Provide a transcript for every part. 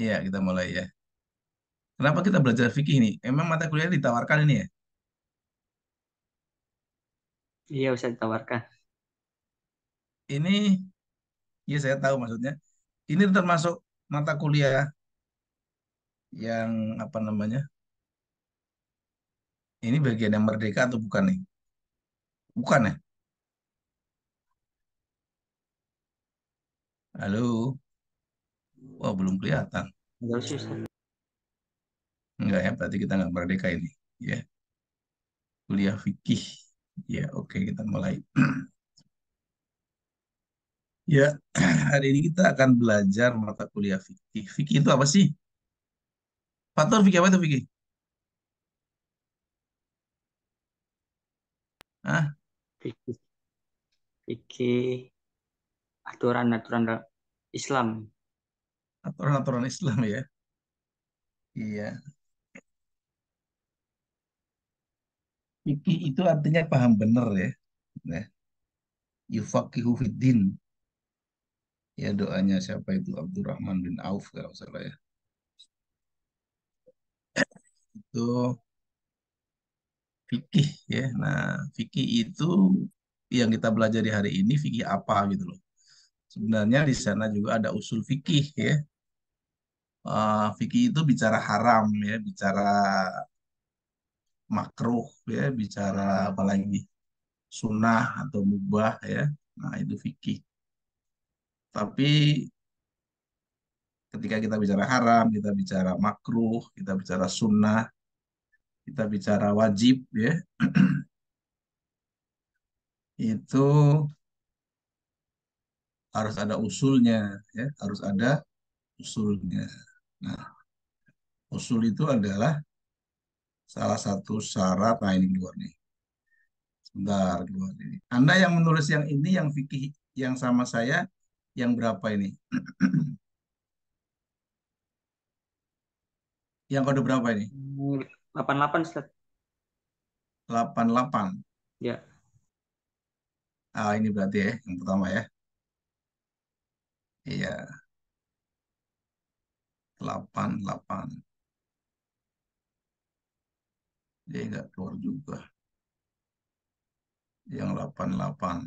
Iya, kita mulai ya. Kenapa kita belajar fikih ini? Emang mata kuliah ditawarkan ini ya? Iya, usah ditawarkan. Ini, ya saya tahu maksudnya. Ini termasuk mata kuliah yang apa namanya? Ini bagian yang merdeka atau bukan nih? Bukan ya? Halo? Wah, belum kelihatan. Enggak sih, Ustaz. Enggak ya, berarti kita nggak merdeka ini. Ya, kuliah fikih. Ya, oke, kita mulai. Ya, hari ini kita akan belajar mata kuliah fikih. Fikih itu apa sih? Fatur fikih apa itu fikih? Hah? Fikih, fikih aturan-aturan Islam. Aturan-aturan Islam ya. Iya. Fikih itu artinya paham benar ya. Nah, yufaqihu fiddin. Ya doanya siapa itu? Abdurrahman bin Auf kalau nggak salah ya. Itu fikih ya. Nah, fikih itu yang kita belajar di hari ini fikih apa gitu loh. Sebenarnya di sana juga ada usul fikih ya. Fikih itu bicara haram ya, bicara makruh ya, bicara apalagi sunnah atau mubah ya. Nah, itu fikih. Tapi ketika kita bicara haram, kita bicara makruh, kita bicara sunnah, kita bicara wajib ya, itu harus ada usulnya ya, harus ada usulnya. Nah, usul itu adalah salah satu syarat. Nah, ini keluar nih. Sebentar, keluar ini. Anda yang menulis yang ini, yang fikih yang sama saya, yang berapa ini? Yang kode berapa ini? 88, Ustaz. 88. Ya, Ah, ini berarti ya, yang pertama ya. Iya, 88. Dia nggak keluar juga. Yang 88.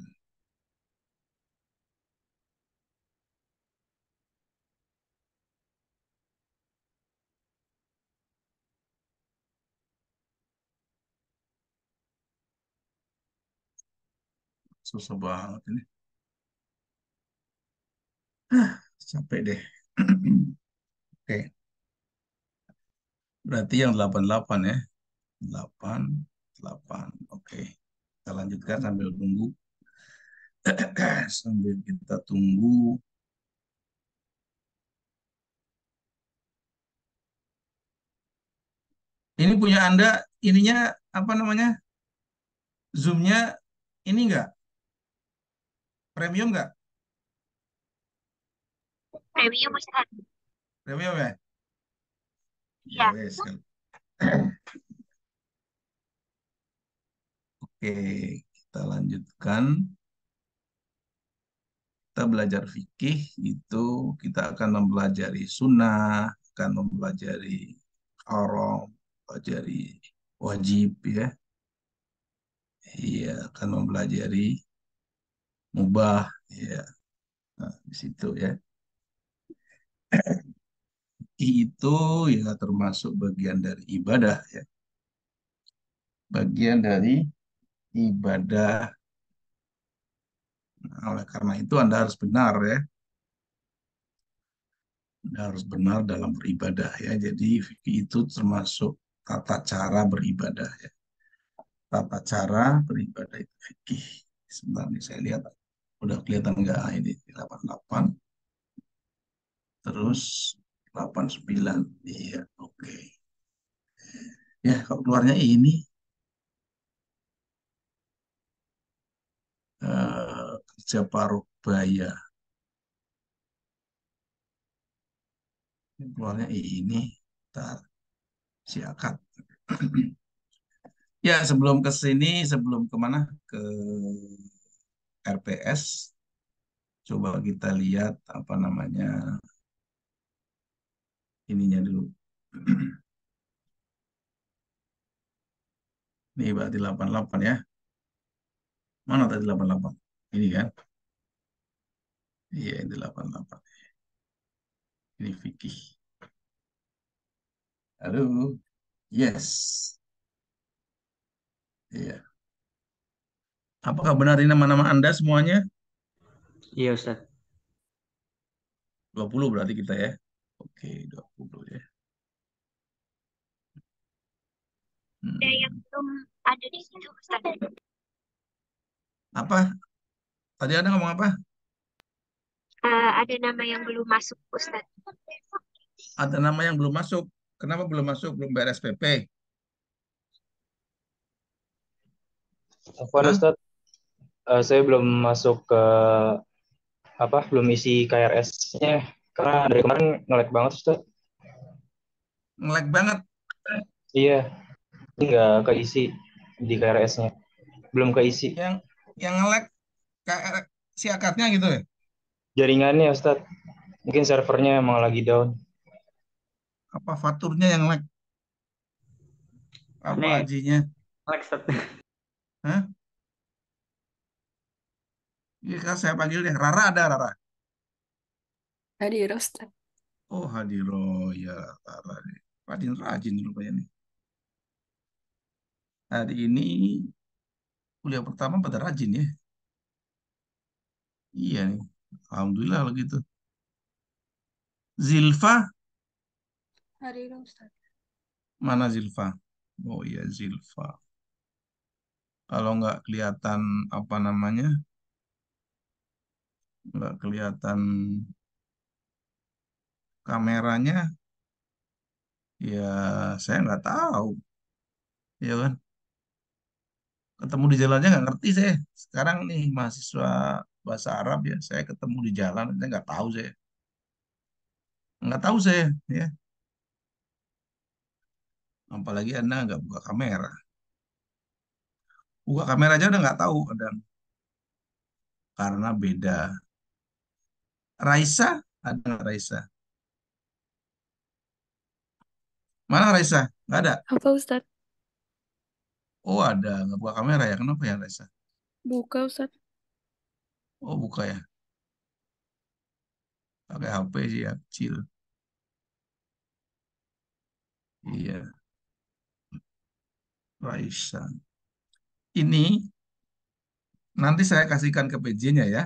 Susah banget ini. Capek deh. Oke, berarti yang 88 ya. 8, 8. Oke, kita lanjutkan sambil tunggu. Sambil kita tunggu. Ini punya Anda, ininya apa namanya? Zoom-nya ini enggak? Premium enggak? premium, Ustaz. Premium ya? Ya Iya. wes kan. Oke, kita lanjutkan. Kita belajar fikih itu kita akan mempelajari sunnah, akan mempelajari haram, mempelajari wajib ya. Iya, akan mempelajari mubah ya. Nah, di situ ya. Fikih itu ya termasuk bagian dari ibadah ya. Bagian dari ibadah. Nah, oleh karena itu Anda harus benar ya. Anda harus benar dalam beribadah ya. Jadi fikih itu termasuk tata cara beribadah ya. Tata cara beribadah itu fikih. Sebentar nih saya lihat udah kelihatan nggak ini 88 terus 89. Iya, oke. Ya, kalau keluarnya ini kerja paruh baya. Keluarnya ini tar si akad. Ya, sebelum ke sini, sebelum kemana? Ke RPS, coba kita lihat apa namanya ininya dulu. Ini berarti 88 ya. Mana tadi 88? Ini kan? Iya, ini 88. Ini fikih. Halo. Yes. Iya. Apakah benar ini nama-nama Anda semuanya? Iya, Ustaz. 20 berarti kita ya. Oke, 20 ya. Ada yang Hmm. belum ada di situ, Ustaz. Apa? Tadi Anda ngomong apa? Ada nama yang belum masuk, Ustaz. Ada nama yang belum masuk. Kenapa belum masuk? Belum bayar SPP? Afwan Hah? Ustadz, saya belum masuk ke belum isi KRS-nya karena dari kemarin nge-lag banget Ustadz. Ngelag banget. Iya, ini nggak keisi di KRS-nya, belum keisi. Yang ngelag kayak si akadnya gitu ya? Jaringannya Ustadz, mungkin servernya emang lagi down. Apa faturnya yang ngelag? Apa Aneh. ajinya? Alex, Ustaz. Hah? Ini kan saya panggil deh. Rara ada Rara. Hadir, Ustaz. Oh Hadiro ya Rara nih. Rajin rajin rupanya nih. Hari ini kuliah pertama pada rajin ya. Iya nih. Alhamdulillah kalau gitu. Zilfa, Hadir, Ustaz. mana Zilfa? Oh iya Zilfa. Kalau nggak kelihatan apa namanya, nggak kelihatan kameranya, ya saya nggak tahu, ya kan? Ketemu di jalannya nggak ngerti saya. Sekarang nih mahasiswa bahasa Arab ya, saya ketemu di jalan, saya nggak tahu saya, ya. Apalagi Anda nggak buka kamera, buka kamera aja udah nggak tahu, kadang karena beda. Raisa, ada nggak Raisa? Mana Raisa? Nggak ada. Apa, Ustaz? Oh ada, nggak buka kamera ya? Kenapa ya Raisa? Buka, Ustaz. Oh buka ya, pakai HP sih ya, kecil. Iya, Raisa. Ini nanti saya kasihkan ke PJ-nya ya.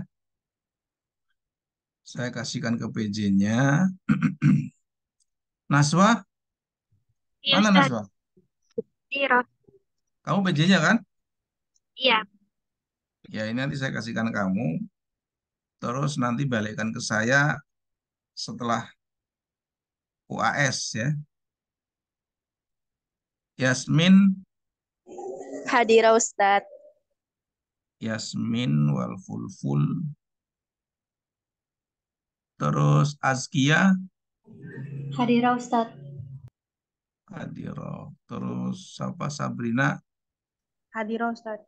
Saya kasihkan ke PJ-nya. Naswa, Iya, mana Ustaz. Naswa? Iya, Kamu PJ-nya kan? iya. Ya ini nanti saya kasihkan kamu. Terus nanti balikkan ke saya setelah UAS ya. Yasmin, Hadir Ustadz. Yasmin wal Fulful. Terus Azkia, Hadir Ustadz. Adiro. Terus siapa Sabrina, Hadir Ustadz.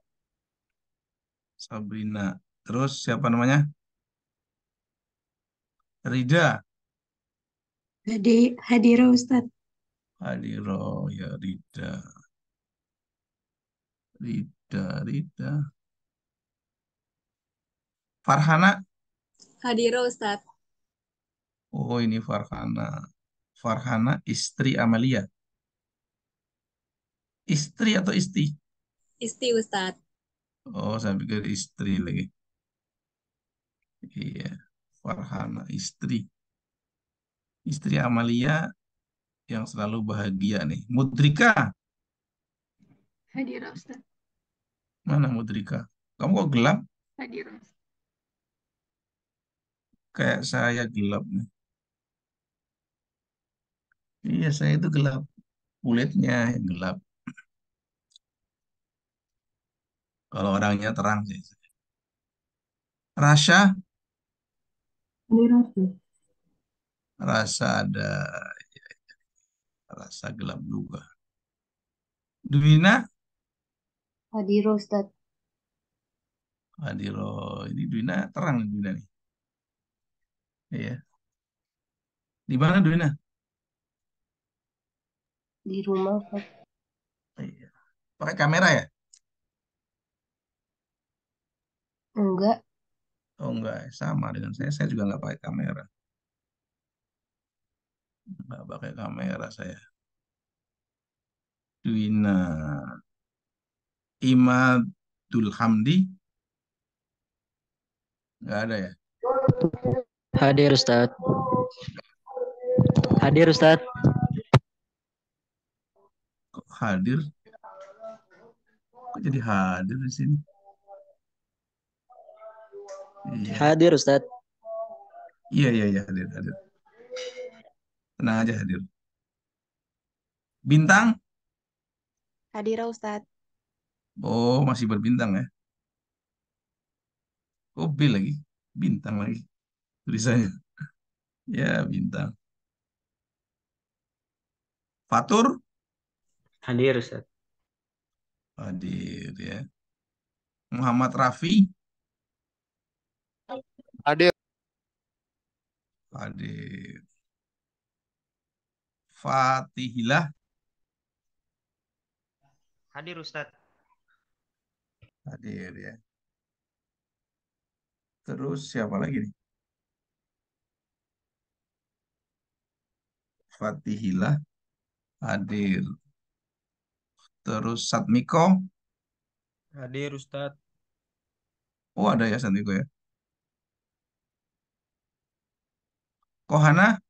Sabrina. Terus siapa namanya? Rida, Hadir Ustadz. Adiro ya Rida. Rida. Farhana. Hadir Ustadz. Oh ini Farhana. Farhana istri Amalia. Istri atau isti? Isti Ustadz. Oh saya pikir istri lagi. Iya. Farhana istri. Istri Amalia yang selalu bahagia nih. Mudrika. Hadir, Ustaz. Mana Mudrika? Kamu kok gelap? Hadir, Ustaz. Kayak saya gelap nih. Iya saya itu gelap. Kulitnya yang gelap. Kalau orangnya terang sih. Rasya. Hadir Ustadz. Rasa ada. Rasa gelap juga. Duwina. Hadir Ustadz. Adiro. Ini Duwina terang nih Duwina nih. Iya. Di mana Duwina? Di rumah, Ustaz. Iya. Pakai kamera ya? Enggak. Oh enggak, sama dengan saya. Saya juga nggak pakai kamera. Nggak pakai kamera saya. Duina Imadul Hamdi nggak ada ya? Hadir Ustaz. Hadir Ustaz. Kok hadir? Kok jadi hadir di sini? Iya, Hadir Ustaz. iya, hadir, hadir. Tenang aja hadir. Bintang? Hadir Ustadz. Oh, masih berbintang ya? Oh, B lagi. Bintang lagi tulisannya. Ya, bintang. Fatur? Hadir Ustaz. Hadir ya. Muhammad Rafi? Hadir. Hadir. Fatihillah? Hadir Ustaz. Hadir ya. Terus siapa lagi nih? Fatihillah hadir. Terus Satmiko? Hadir Ustaz. Oh, ada ya Satmiko ya. Kohana?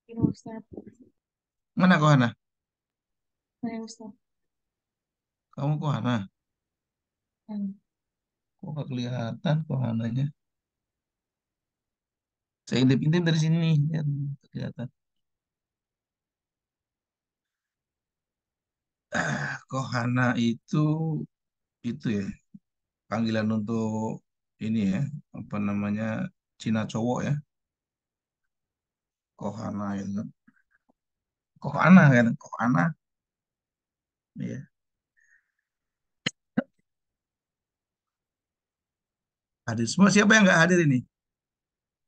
Hadir Ustadz. Mana Kohana? Saya Ustadz. Kamu Kohana? Hmm. Kok nggak kelihatan Kohananya? Saya intip-intip dari sini nih. Ya, kelihatan. Kohana itu ya panggilan untuk ini ya apa namanya Cina cowok ya. Kohana ya kan. Kohana kan, Kohana. Ya. Hadir semua. Siapa yang nggak hadir ini?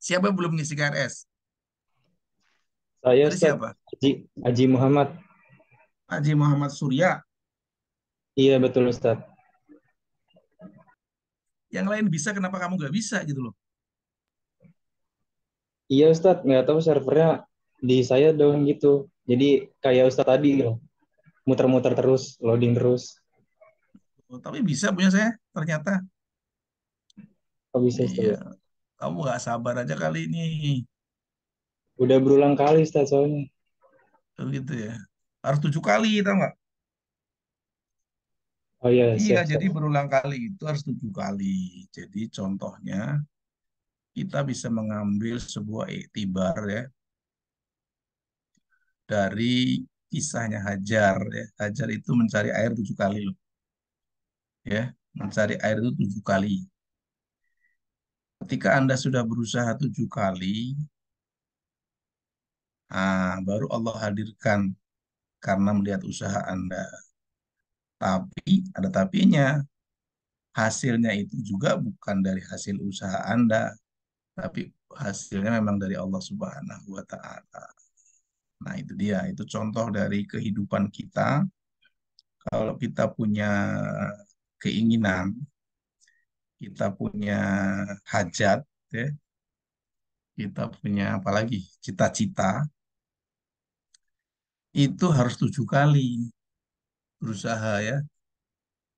Siapa yang belum ngisi KRS? Saya Tadi Ustaz. siapa? Haji Muhammad. Haji Muhammad Surya. Iya betul Ustaz. Yang lain bisa, kenapa kamu nggak bisa gitu loh? Iya Ustaz, nggak tahu servernya di saya doang gitu. Jadi kayak Ustaz tadi loh, muter-muter terus, loading terus. Oh, tapi bisa punya saya ternyata. Kok bisa Iya, Ustaz? kamu nggak sabar aja kali ini. Udah berulang kali Ustaz soalnya. Oh, gitu ya. Harus 7 kali, tahu nggak? Oh iya, Iya, siap-siap. jadi berulang kali itu harus 7 kali. Jadi contohnya kita bisa mengambil sebuah iktibar ya dari kisahnya Hajar ya. Hajar itu mencari air 7 kali loh. Ya, mencari air itu 7 kali. Ketika Anda sudah berusaha 7 kali, baru Allah hadirkan karena melihat usaha Anda. Tapi ada tapinya, hasilnya itu juga bukan dari hasil usaha Anda, tapi hasilnya memang dari Allah Subhanahu wa Ta'ala. Nah, itu dia, itu contoh dari kehidupan kita. Kalau kita punya keinginan, kita punya hajat, ya, kita punya apa lagi, cita-cita, itu harus 7 kali berusaha ya.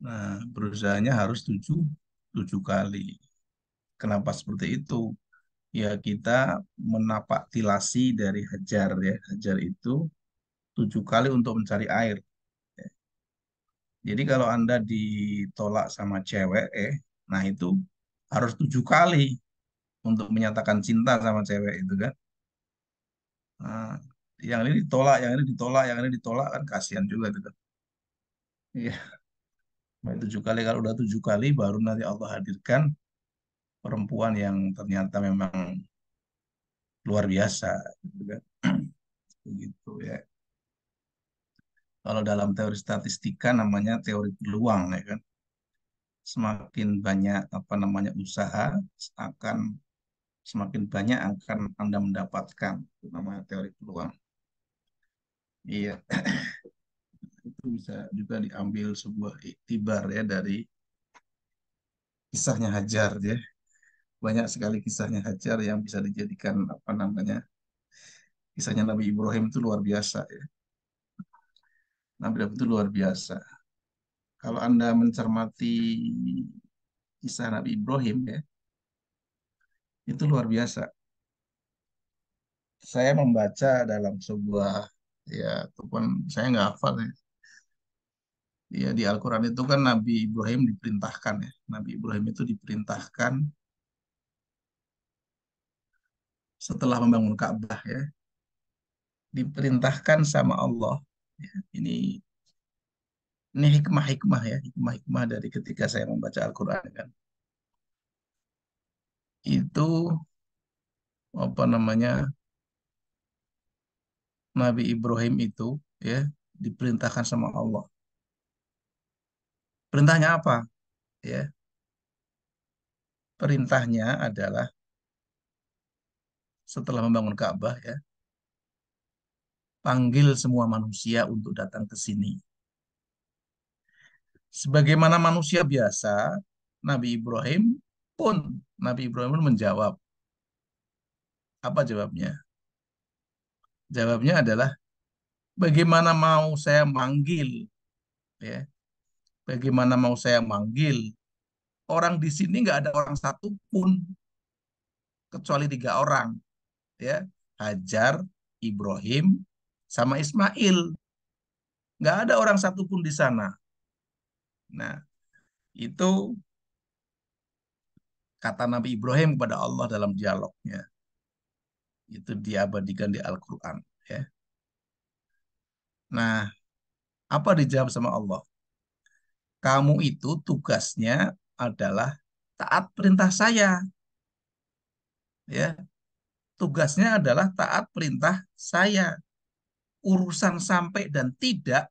Nah, berusahanya harus 7 kali. Kenapa seperti itu? Ya, kita menapak tilasi dari hajar ya. Hajar itu 7 kali untuk mencari air. Jadi kalau Anda ditolak sama cewek, nah itu harus 7 kali untuk menyatakan cinta sama cewek itu kan. Nah, yang ini ditolak, yang ini ditolak, yang ini ditolak kan kasihan juga itu kan. Iya, nah, 7 kali kalau udah 7 kali baru nanti Allah hadirkan perempuan yang ternyata memang luar biasa gitu kan. Begitu ya. Kalau dalam teori statistika namanya teori peluang ya kan. Semakin banyak apa namanya usaha akan semakin banyak akan Anda mendapatkan. Itu namanya teori peluang. Iya, itu bisa juga diambil sebuah iktibar ya dari kisahnya Hajar ya. Banyak sekali kisahnya Hajar yang bisa dijadikan apa namanya? Kisahnya Nabi Ibrahim itu luar biasa ya. Nabi Ibrahim itu luar biasa. Kalau Anda mencermati kisah Nabi Ibrahim ya, itu luar biasa. Saya membaca dalam sebuah ya, ataupun saya nggak hafal ya. Ya, di Al-Quran itu kan Nabi Ibrahim diperintahkan ya. Nabi Ibrahim itu diperintahkan setelah membangun Ka'bah ya. Diperintahkan sama Allah. Ya, ini hikmah-hikmah ya. Hikmah-hikmah dari ketika saya membaca Al-Quran kan. Itu apa namanya, Nabi Ibrahim itu ya diperintahkan sama Allah. Perintahnya apa? Ya, perintahnya adalah setelah membangun Ka'bah ya, panggil semua manusia untuk datang ke sini. Sebagaimana manusia biasa, Nabi Ibrahim Nabi Ibrahim pun menjawab. Apa jawabnya? Jawabnya adalah bagaimana mau saya manggil ya? Bagaimana mau saya manggil orang di sini nggak ada orang satu pun kecuali 3 orang ya, Hajar, Ibrahim, sama Ismail. Nggak ada orang satupun di sana. Nah, itu kata Nabi Ibrahim kepada Allah dalam dialognya. Itu diabadikan di Al-Quran. Ya. Nah, apa dijawab sama Allah? Kamu itu tugasnya adalah taat perintah saya. Ya, tugasnya adalah taat perintah saya. Urusan sampai dan tidak,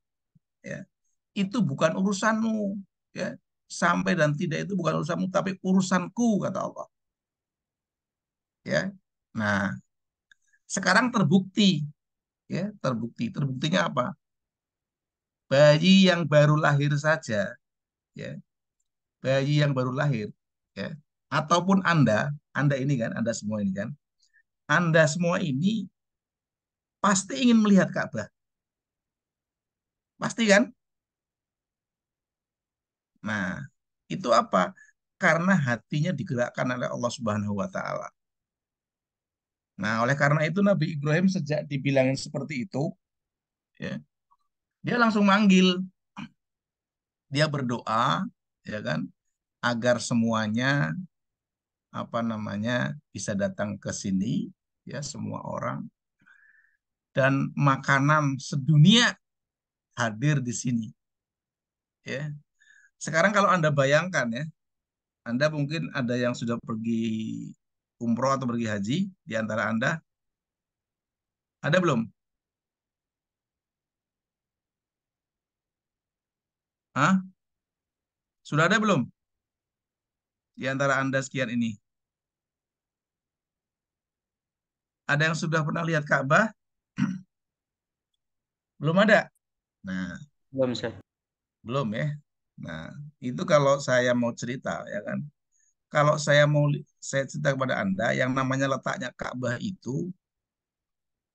ya, itu bukan urusanmu. Ya, sampai dan tidak itu bukan urusanmu, tapi urusanku, kata Allah. Ya, nah sekarang terbukti, ya terbukti. Terbuktinya apa? Bayi yang baru lahir saja, ya bayi yang baru lahir, ya ataupun Anda ini kan, Anda semua ini kan, Anda semua ini pasti ingin melihat Ka'bah, pasti kan? Nah, itu apa? Karena hatinya digerakkan oleh Allah Subhanahu wa taala. Nah, oleh karena itu Nabi Ibrahim sejak dibilangin seperti itu, ya, dia langsung manggil, dia berdoa, ya kan, agar semuanya apa namanya bisa datang ke sini, ya semua orang, dan makanan sedunia hadir di sini, ya. Sekarang kalau Anda bayangkan ya, Anda mungkin ada yang sudah pergi umroh atau pergi haji di antara Anda, ada belum? Hah? Sudah ada belum di antara Anda sekian ini? Ada yang sudah pernah lihat Ka'bah? Belum ada. Nah, Belum, Ustaz. belum ya. Nah, itu kalau saya mau cerita ya kan. Kalau saya cerita kepada Anda yang namanya letaknya Ka'bah itu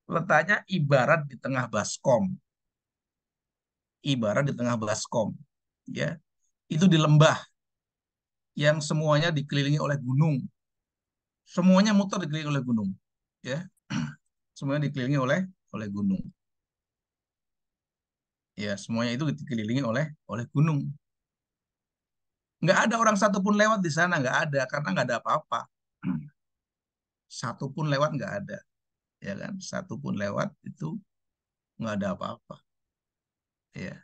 letaknya ibarat di tengah baskom. Ibarat di tengah baskom. Ya. Itu di lembah yang semuanya dikelilingi oleh gunung. Semuanya muter dikelilingi oleh gunung. Ya. Semuanya dikelilingi oleh gunung. Ya, semuanya itu dikelilingi oleh gunung. Nggak ada orang satupun lewat di sana, nggak ada, karena nggak ada apa-apa. Satupun lewat nggak ada, ya kan? Satupun lewat itu nggak ada apa-apa. Ya.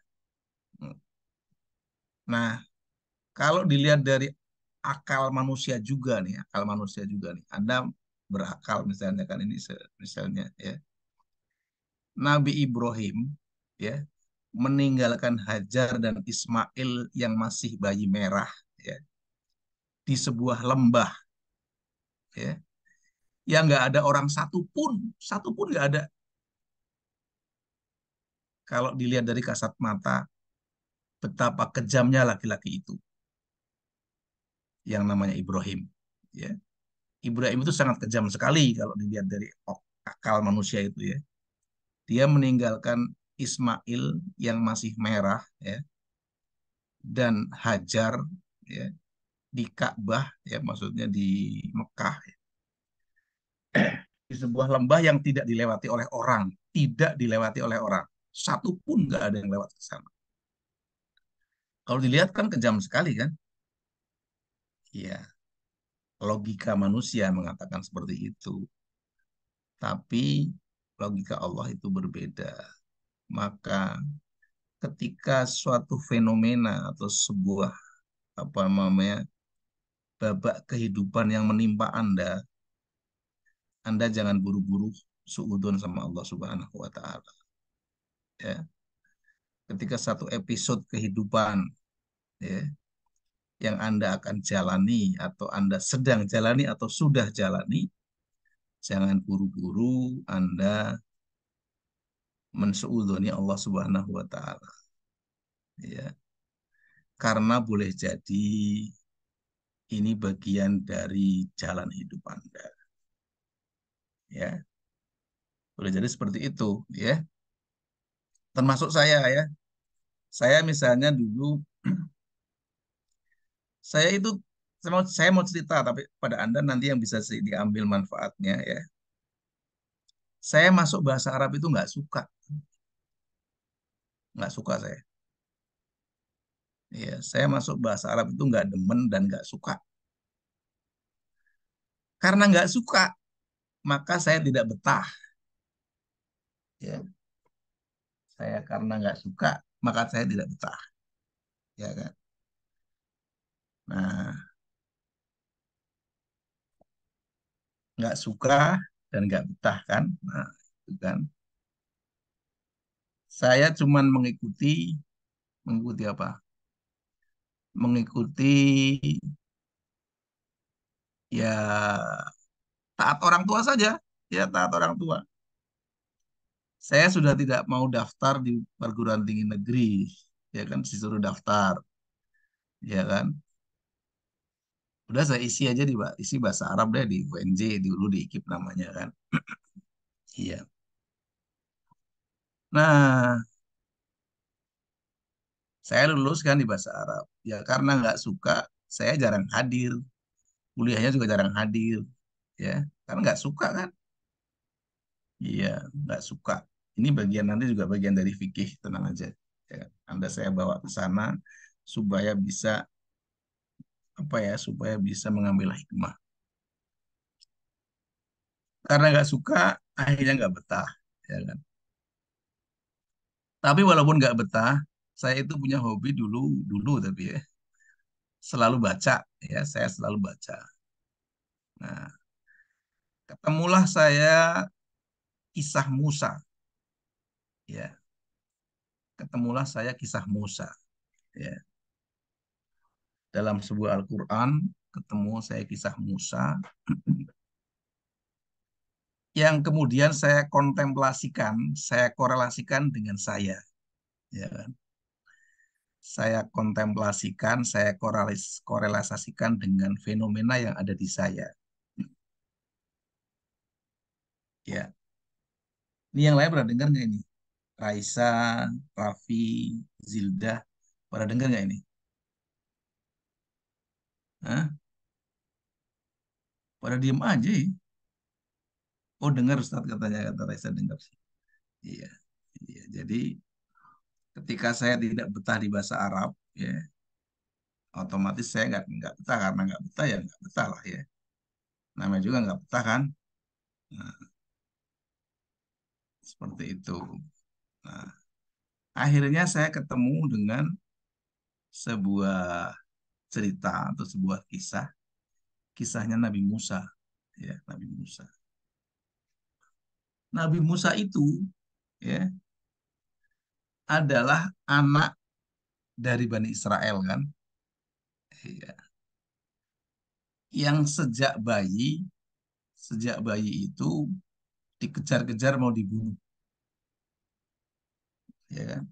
Nah, kalau dilihat dari akal manusia juga nih, akal manusia juga nih. Anda berakal misalnya kan ini misalnya ya. Nabi Ibrahim ya meninggalkan Hajar dan Ismail yang masih bayi merah ya di sebuah lembah ya yang nggak ada orang satupun nggak ada. kalau dilihat dari kasat mata, betapa kejamnya laki-laki itu yang namanya Ibrahim. Ya. Ibrahim itu sangat kejam sekali kalau dilihat dari akal manusia itu ya. Dia meninggalkan Ismail yang masih merah ya, dan Hajar ya, di Ka'bah ya, maksudnya di Mekah ya, di sebuah lembah yang tidak dilewati oleh orang, tidak dilewati oleh orang. Satu pun nggak ada yang lewat ke sana. Kalau dilihat kan kejam sekali kan? Iya, logika manusia mengatakan seperti itu. Tapi logika Allah itu berbeda. Maka ketika suatu fenomena atau sebuah apa namanya babak kehidupan yang menimpa Anda jangan buru-buru suudzon sama Allah Subhanahu wa taala ya. Ketika satu episode kehidupan ya yang Anda akan jalani atau Anda sedang jalani atau sudah jalani, jangan buru-buru Anda mensuudzoni Allah Subhanahu wa taala ya. Karena boleh jadi ini bagian dari jalan hidup Anda ya. Boleh jadi seperti itu ya. Termasuk saya ya. Saya misalnya dulu saya itu saya mau cerita tapi pada Anda nanti yang bisa diambil manfaatnya ya. Saya masuk bahasa Arab itu nggak suka saya. Ya, saya masuk bahasa Arab itu nggak demen dan nggak suka. Karena nggak suka, maka saya tidak betah. Ya, saya karena nggak suka, maka saya tidak betah. Ya kan? Nah, nggak suka dan nggak betah kan? Nah, itu kan. Saya cuman mengikuti apa? Mengikuti ya taat orang tua saja, ya taat orang tua. Saya sudah tidak mau daftar di perguruan tinggi negeri, ya kan disuruh daftar, ya kan. Udah saya isi aja isi bahasa Arab deh di UNJ dulu di IKIP namanya kan. Iya. Nah, saya lulus kan di bahasa Arab. Ya karena nggak suka, saya jarang hadir. Kuliahnya juga jarang hadir, ya. Karena nggak suka kan. Iya, nggak suka. Ini bagian nanti juga bagian dari fikih, tenang aja. Ya, Anda saya bawa ke sana supaya bisa apa ya, supaya bisa mengambil hikmah. Karena nggak suka, akhirnya nggak betah, ya kan. Tapi walaupun nggak betah, saya itu punya hobi dulu dulu tapi ya selalu baca, ya saya selalu baca. Nah, ketemulah saya kisah Musa, ya ketemulah saya kisah Musa, ya dalam sebuah Al-Quran ketemu saya kisah Musa yang kemudian saya kontemplasikan, saya korelasikan dengan saya, ya kan? Saya kontemplasikan, saya korelasasikan dengan fenomena yang ada di saya. Ya, ini yang lain pernah dengar nggak ini? Raisa, Raffi, Zilda, pada dengar nggak ini? Hah? Pada diem aja ya. Oh dengar Ustaz katanya, kata Raisa dengar sih. Iya, iya. Jadi ketika saya tidak betah di bahasa Arab, ya otomatis saya nggak betah karena nggak betah ya nggak betah lah ya. Namanya juga nggak betah kan. Nah, seperti itu. Nah, akhirnya saya ketemu dengan sebuah cerita atau sebuah kisahnya Nabi Musa, ya Nabi Musa. Nabi Musa itu ya adalah anak dari Bani Israel kan, ya, yang sejak bayi itu dikejar-kejar mau dibunuh. ya kan?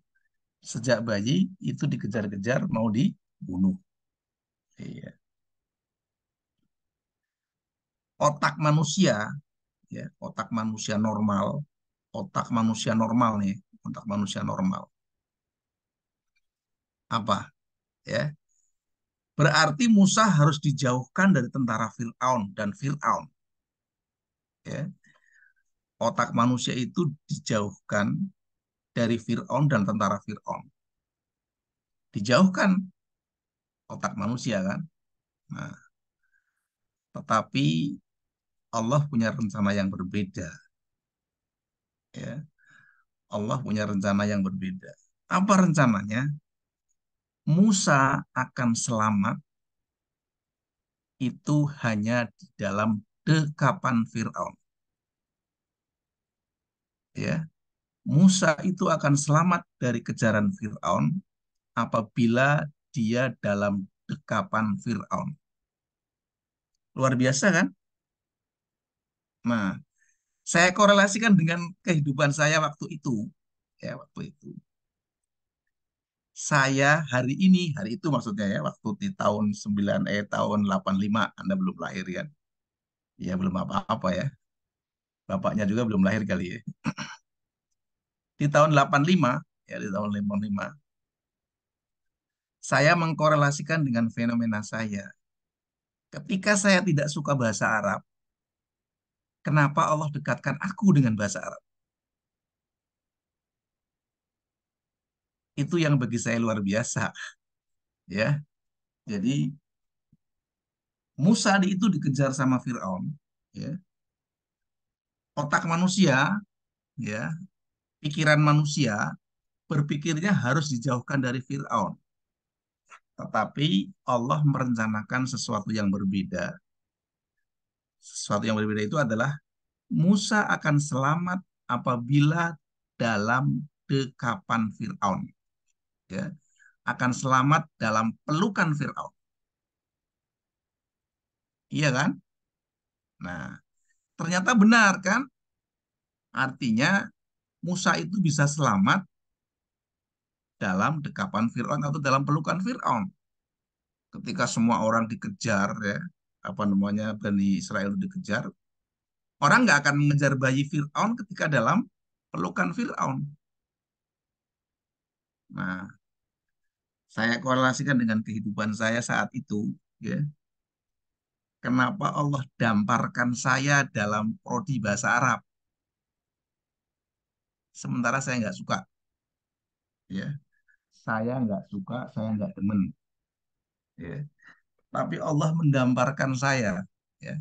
Sejak bayi itu dikejar-kejar mau dibunuh. Iya. Otak manusia, ya, otak manusia normal nih, otak manusia normal. Apa? Ya. Berarti Musa harus dijauhkan dari tentara Fir'aun dan Fir'aun. Ya. Otak manusia itu dijauhkan dari Fir'aun dan tentara Fir'aun. Dijauhkan otak manusia kan. Nah, tetapi Allah punya rencana yang berbeda. Ya. Allah punya rencana yang berbeda. Apa rencananya? Musa akan selamat itu hanya di dalam dekapan Fir'aun. Ya, Musa itu akan selamat dari kejaran Fir'aun apabila dia dalam dekapan Fir'aun. Luar biasa kan? Nah, saya korelasikan dengan kehidupan saya waktu itu. Ya, waktu itu. Saya hari itu maksudnya ya, waktu di tahun 85, Anda belum lahir kan? Ya, belum apa-apa ya. Bapaknya juga belum lahir kali ya. Di tahun 85, ya di tahun 85, saya mengkorelasikan dengan fenomena saya. Ketika saya tidak suka bahasa Arab, kenapa Allah dekatkan aku dengan bahasa Arab? Itu yang bagi saya luar biasa, ya. Jadi Musa itu dikejar sama Firaun, ya. Otak manusia, ya, pikiran manusia berpikirnya harus dijauhkan dari Firaun. Tetapi Allah merencanakan sesuatu yang berbeda. Sesuatu yang berbeda itu adalah Musa akan selamat apabila dalam dekapan Firaun, ya, akan selamat dalam pelukan Firaun. Iya kan? Nah, ternyata benar kan? Artinya Musa itu bisa selamat dalam dekapan Firaun atau dalam pelukan Firaun. Ketika semua orang dikejar, ya, apa namanya, Bani Israel dikejar, orang nggak akan mengejar bayi Firaun ketika dalam pelukan Firaun. Nah, saya korelasikan dengan kehidupan saya saat itu, ya. Kenapa Allah damparkan saya dalam prodi bahasa Arab, sementara saya nggak suka, ya. Saya nggak suka, saya nggak demen, ya. Tapi Allah mendamparkan saya, ya,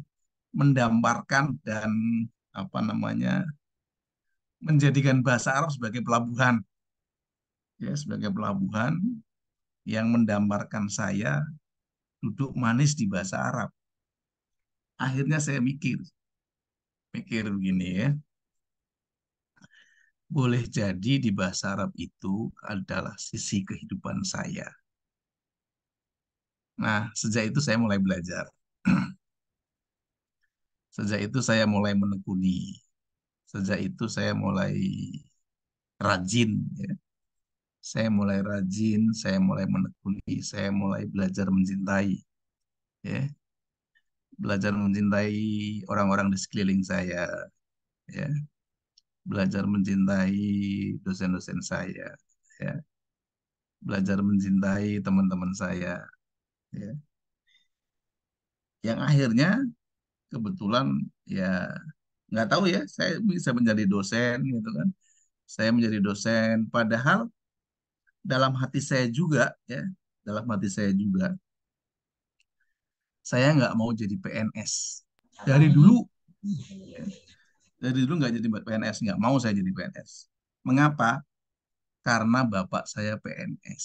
mendamparkan dan apa namanya, menjadikan bahasa Arab sebagai pelabuhan, ya, sebagai pelabuhan yang mendamparkan saya duduk manis di bahasa Arab. Akhirnya saya mikir, mikir begini ya, boleh jadi di bahasa Arab itu adalah sisi kehidupan saya. Nah, sejak itu saya mulai belajar. Sejak itu saya mulai menekuni. Sejak itu saya mulai rajin, ya. Saya mulai rajin, saya mulai menekuni, saya mulai belajar mencintai, ya. Belajar mencintai orang-orang di sekeliling saya, ya. Belajar mencintai dosen-dosen saya, ya. Belajar mencintai teman-teman saya, ya. Yang akhirnya kebetulan ya nggak tahu ya, saya bisa menjadi dosen gitu kan. Saya menjadi dosen, padahal dalam hati saya juga, ya, dalam hati saya juga, saya nggak mau jadi PNS dari dulu, ya. Dari dulu nggak jadi PNS, nggak mau saya jadi PNS. Mengapa? Karena bapak saya PNS,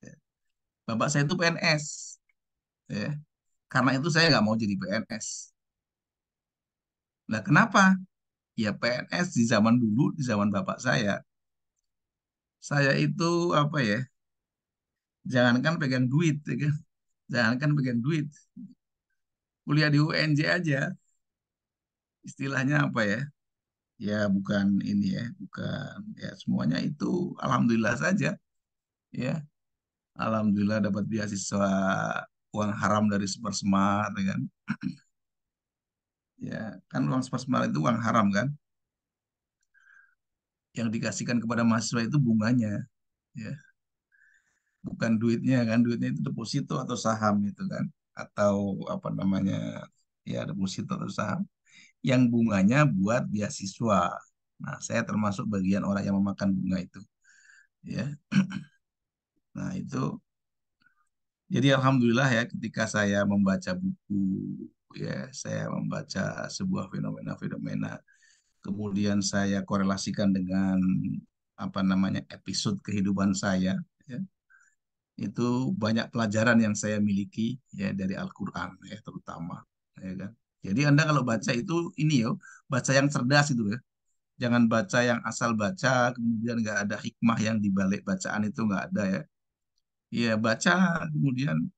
ya. Bapak saya itu PNS, ya. Karena itu saya nggak mau jadi PNS. Nah, kenapa? Ya PNS di zaman dulu, di zaman bapak saya itu apa ya? Jangankan pegang duit, ya kan? Jangankan pegang duit, kuliah di UNJ aja, istilahnya apa ya? ya bukan ini ya, bukan ya semuanya itu alhamdulillah saja ya. Alhamdulillah dapat beasiswa uang haram dari Supersmart ya kan. Ya, kan uang Supersmart itu uang haram kan. Yang dikasihkan kepada mahasiswa itu bunganya ya, bukan duitnya kan. Duitnya itu deposito atau saham itu kan, atau apa namanya, ya deposito atau saham yang bunganya buat beasiswa. Nah, saya termasuk bagian orang yang memakan bunga itu ya. Nah, itu jadi alhamdulillah ya, ketika saya membaca buku ya, saya membaca sebuah fenomena-fenomena, kemudian saya korelasikan dengan apa namanya episode kehidupan saya ya, itu banyak pelajaran yang saya miliki ya dari Al-Qur'an ya terutama ya kan. Jadi Anda kalau baca itu ini yo, baca yang cerdas itu ya. Jangan baca yang asal baca kemudian nggak ada hikmah yang dibalik bacaan itu, nggak ada ya. Iya, baca kemudian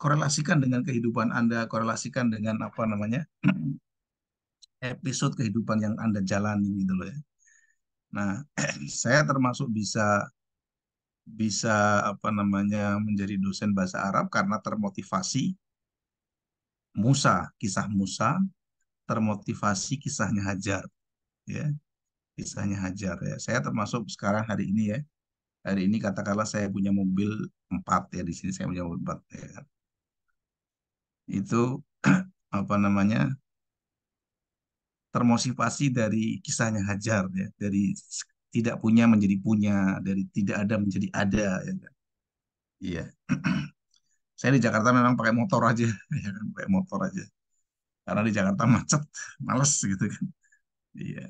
korelasikan dengan kehidupan Anda, korelasikan dengan apa namanya episode kehidupan yang Anda jalani gitu loh ya. Nah, saya termasuk bisa bisa apa namanya menjadi dosen bahasa Arab karena termotivasi Musa, kisah Musa, termotivasi kisahnya Hajar ya, kisahnya Hajar ya. Saya termasuk sekarang hari ini ya. Hari ini katakanlah saya punya mobil 4 ya, di sini saya punya mobil 4 ya kan. Itu apa namanya termotivasi dari kisahnya Hajar ya, dari tidak punya menjadi punya, dari tidak ada menjadi ada ya kan? Iya. Saya di Jakarta memang pakai motor aja ya kan, pakai motor aja karena di Jakarta macet, males gitu kan. Iya,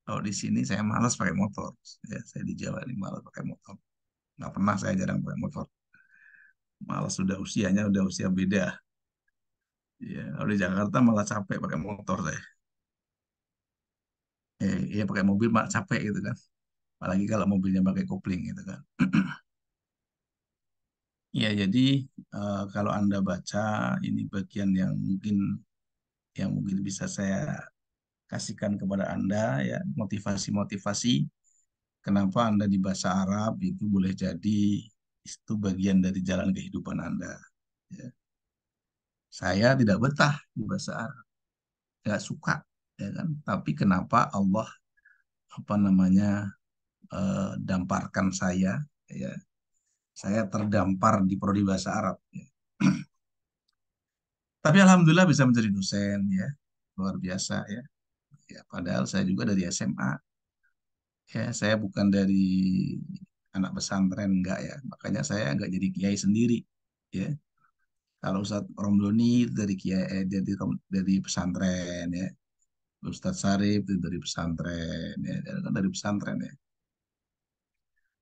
kalau di sini saya males pakai motor ya, saya di Jawa ini males pakai motor, nggak pernah, saya jarang pakai motor, males, sudah usianya udah usia beda. Iya, kalau di Jakarta malah capek pakai motor saya. Iya, pakai mobil malah capek gitu kan. Apalagi kalau mobilnya pakai kopling gitu kan. Ya, jadi kalau Anda baca ini bagian yang mungkin bisa saya kasihkan kepada Anda ya, motivasi-motivasi kenapa Anda di bahasa Arab itu boleh jadi itu bagian dari jalan kehidupan Anda. Ya. Saya tidak betah di bahasa Arab, nggak suka ya kan. Tapi kenapa Allah apa namanya damparkan saya ya, saya terdampar di prodi bahasa Arab ya. Tapi alhamdulillah bisa menjadi dosen ya, luar biasa ya. Ya, padahal saya juga dari SMA ya, saya bukan dari anak pesantren enggak ya. Makanya saya enggak jadi kiai sendiri ya. Kalau Ustadz Romdoni dari kiai dari pesantren ya. Ustadz Sarif itu dari pesantren ya, dia kan dari pesantren ya.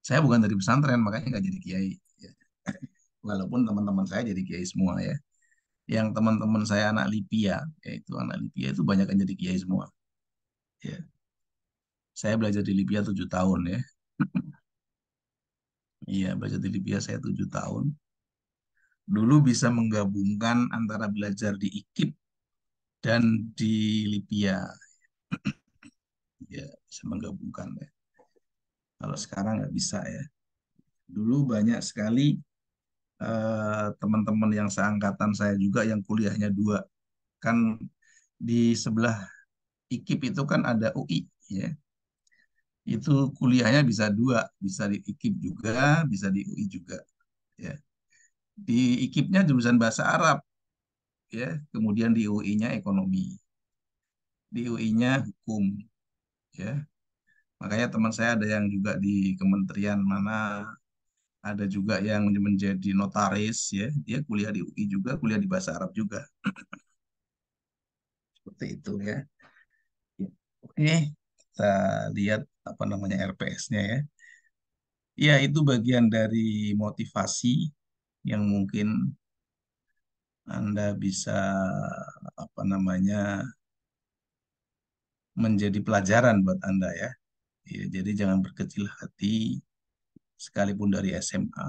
Saya bukan dari pesantren makanya enggak jadi kiai ya. Walaupun teman-teman saya jadi kiai semua ya. Yang teman-teman saya anak Lipia, yaitu anak Lipia itu banyak yang jadi kiai semua ya. Saya belajar di Libya 7 tahun ya. Iya, belajar di Libya saya 7 tahun. Dulu bisa menggabungkan antara belajar di IKIP dan di Libya. Ya, bisa menggabungkan ya. Kalau sekarang nggak bisa ya. Dulu banyak sekali teman-teman yang seangkatan saya juga yang kuliahnya dua. Kan di sebelah IKIP itu kan ada UI ya. Itu kuliahnya bisa dua, bisa di IKIP juga, bisa di UI juga ya. Di IKIP-nya jurusan bahasa Arab ya, kemudian di UI-nya ekonomi, di UI-nya hukum ya. Makanya teman saya ada yang juga di kementerian mana, ada juga yang menjadi notaris ya, dia kuliah di UI juga, kuliah di bahasa Arab juga. Seperti itu ya. Ya. Oke, kita lihat apa namanya RPS-nya ya. Ya, itu bagian dari motivasi yang mungkin Anda bisa apa namanya menjadi pelajaran buat Anda ya. Ya, jadi jangan berkecil hati sekalipun dari SMA,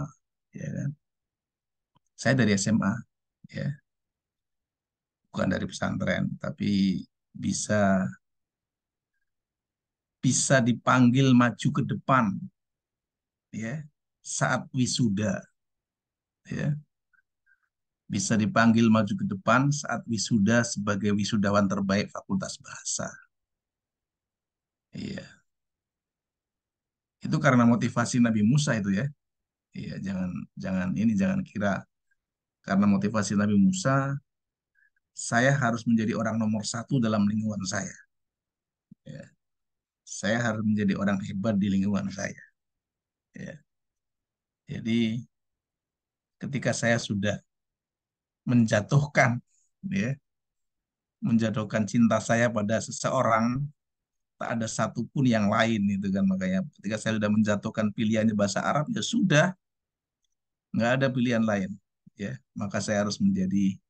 ya kan? Saya dari SMA, ya, bukan dari pesantren, tapi bisa bisa dipanggil maju ke depan, ya, saat wisuda, ya, bisa dipanggil maju ke depan saat wisuda sebagai wisudawan terbaik Fakultas Bahasa. Iya, itu karena motivasi Nabi Musa itu ya. Iya, jangan jangan ini jangan kira karena motivasi Nabi Musa saya harus menjadi orang nomor satu dalam lingkungan saya. Ya. Saya harus menjadi orang hebat di lingkungan saya. Ya. Jadi ketika saya sudah menjatuhkan, ya, menjatuhkan cinta saya pada seseorang, tak ada satupun yang lain itu kan, makanya ketika saya sudah menjatuhkan pilihannya bahasa Arab, ya sudah, nggak ada pilihan lain, ya, maka saya harus menjadi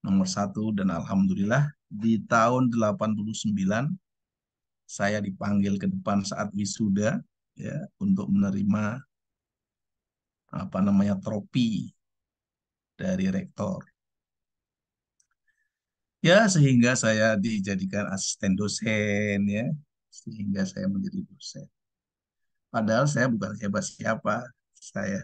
nomor satu. Dan alhamdulillah di tahun 89 saya dipanggil ke depan saat wisuda, ya, untuk menerima apa namanya tropi dari rektor. Ya, sehingga saya dijadikan asisten dosen, ya, sehingga saya menjadi dosen. Padahal saya bukan siapa-siapa, saya,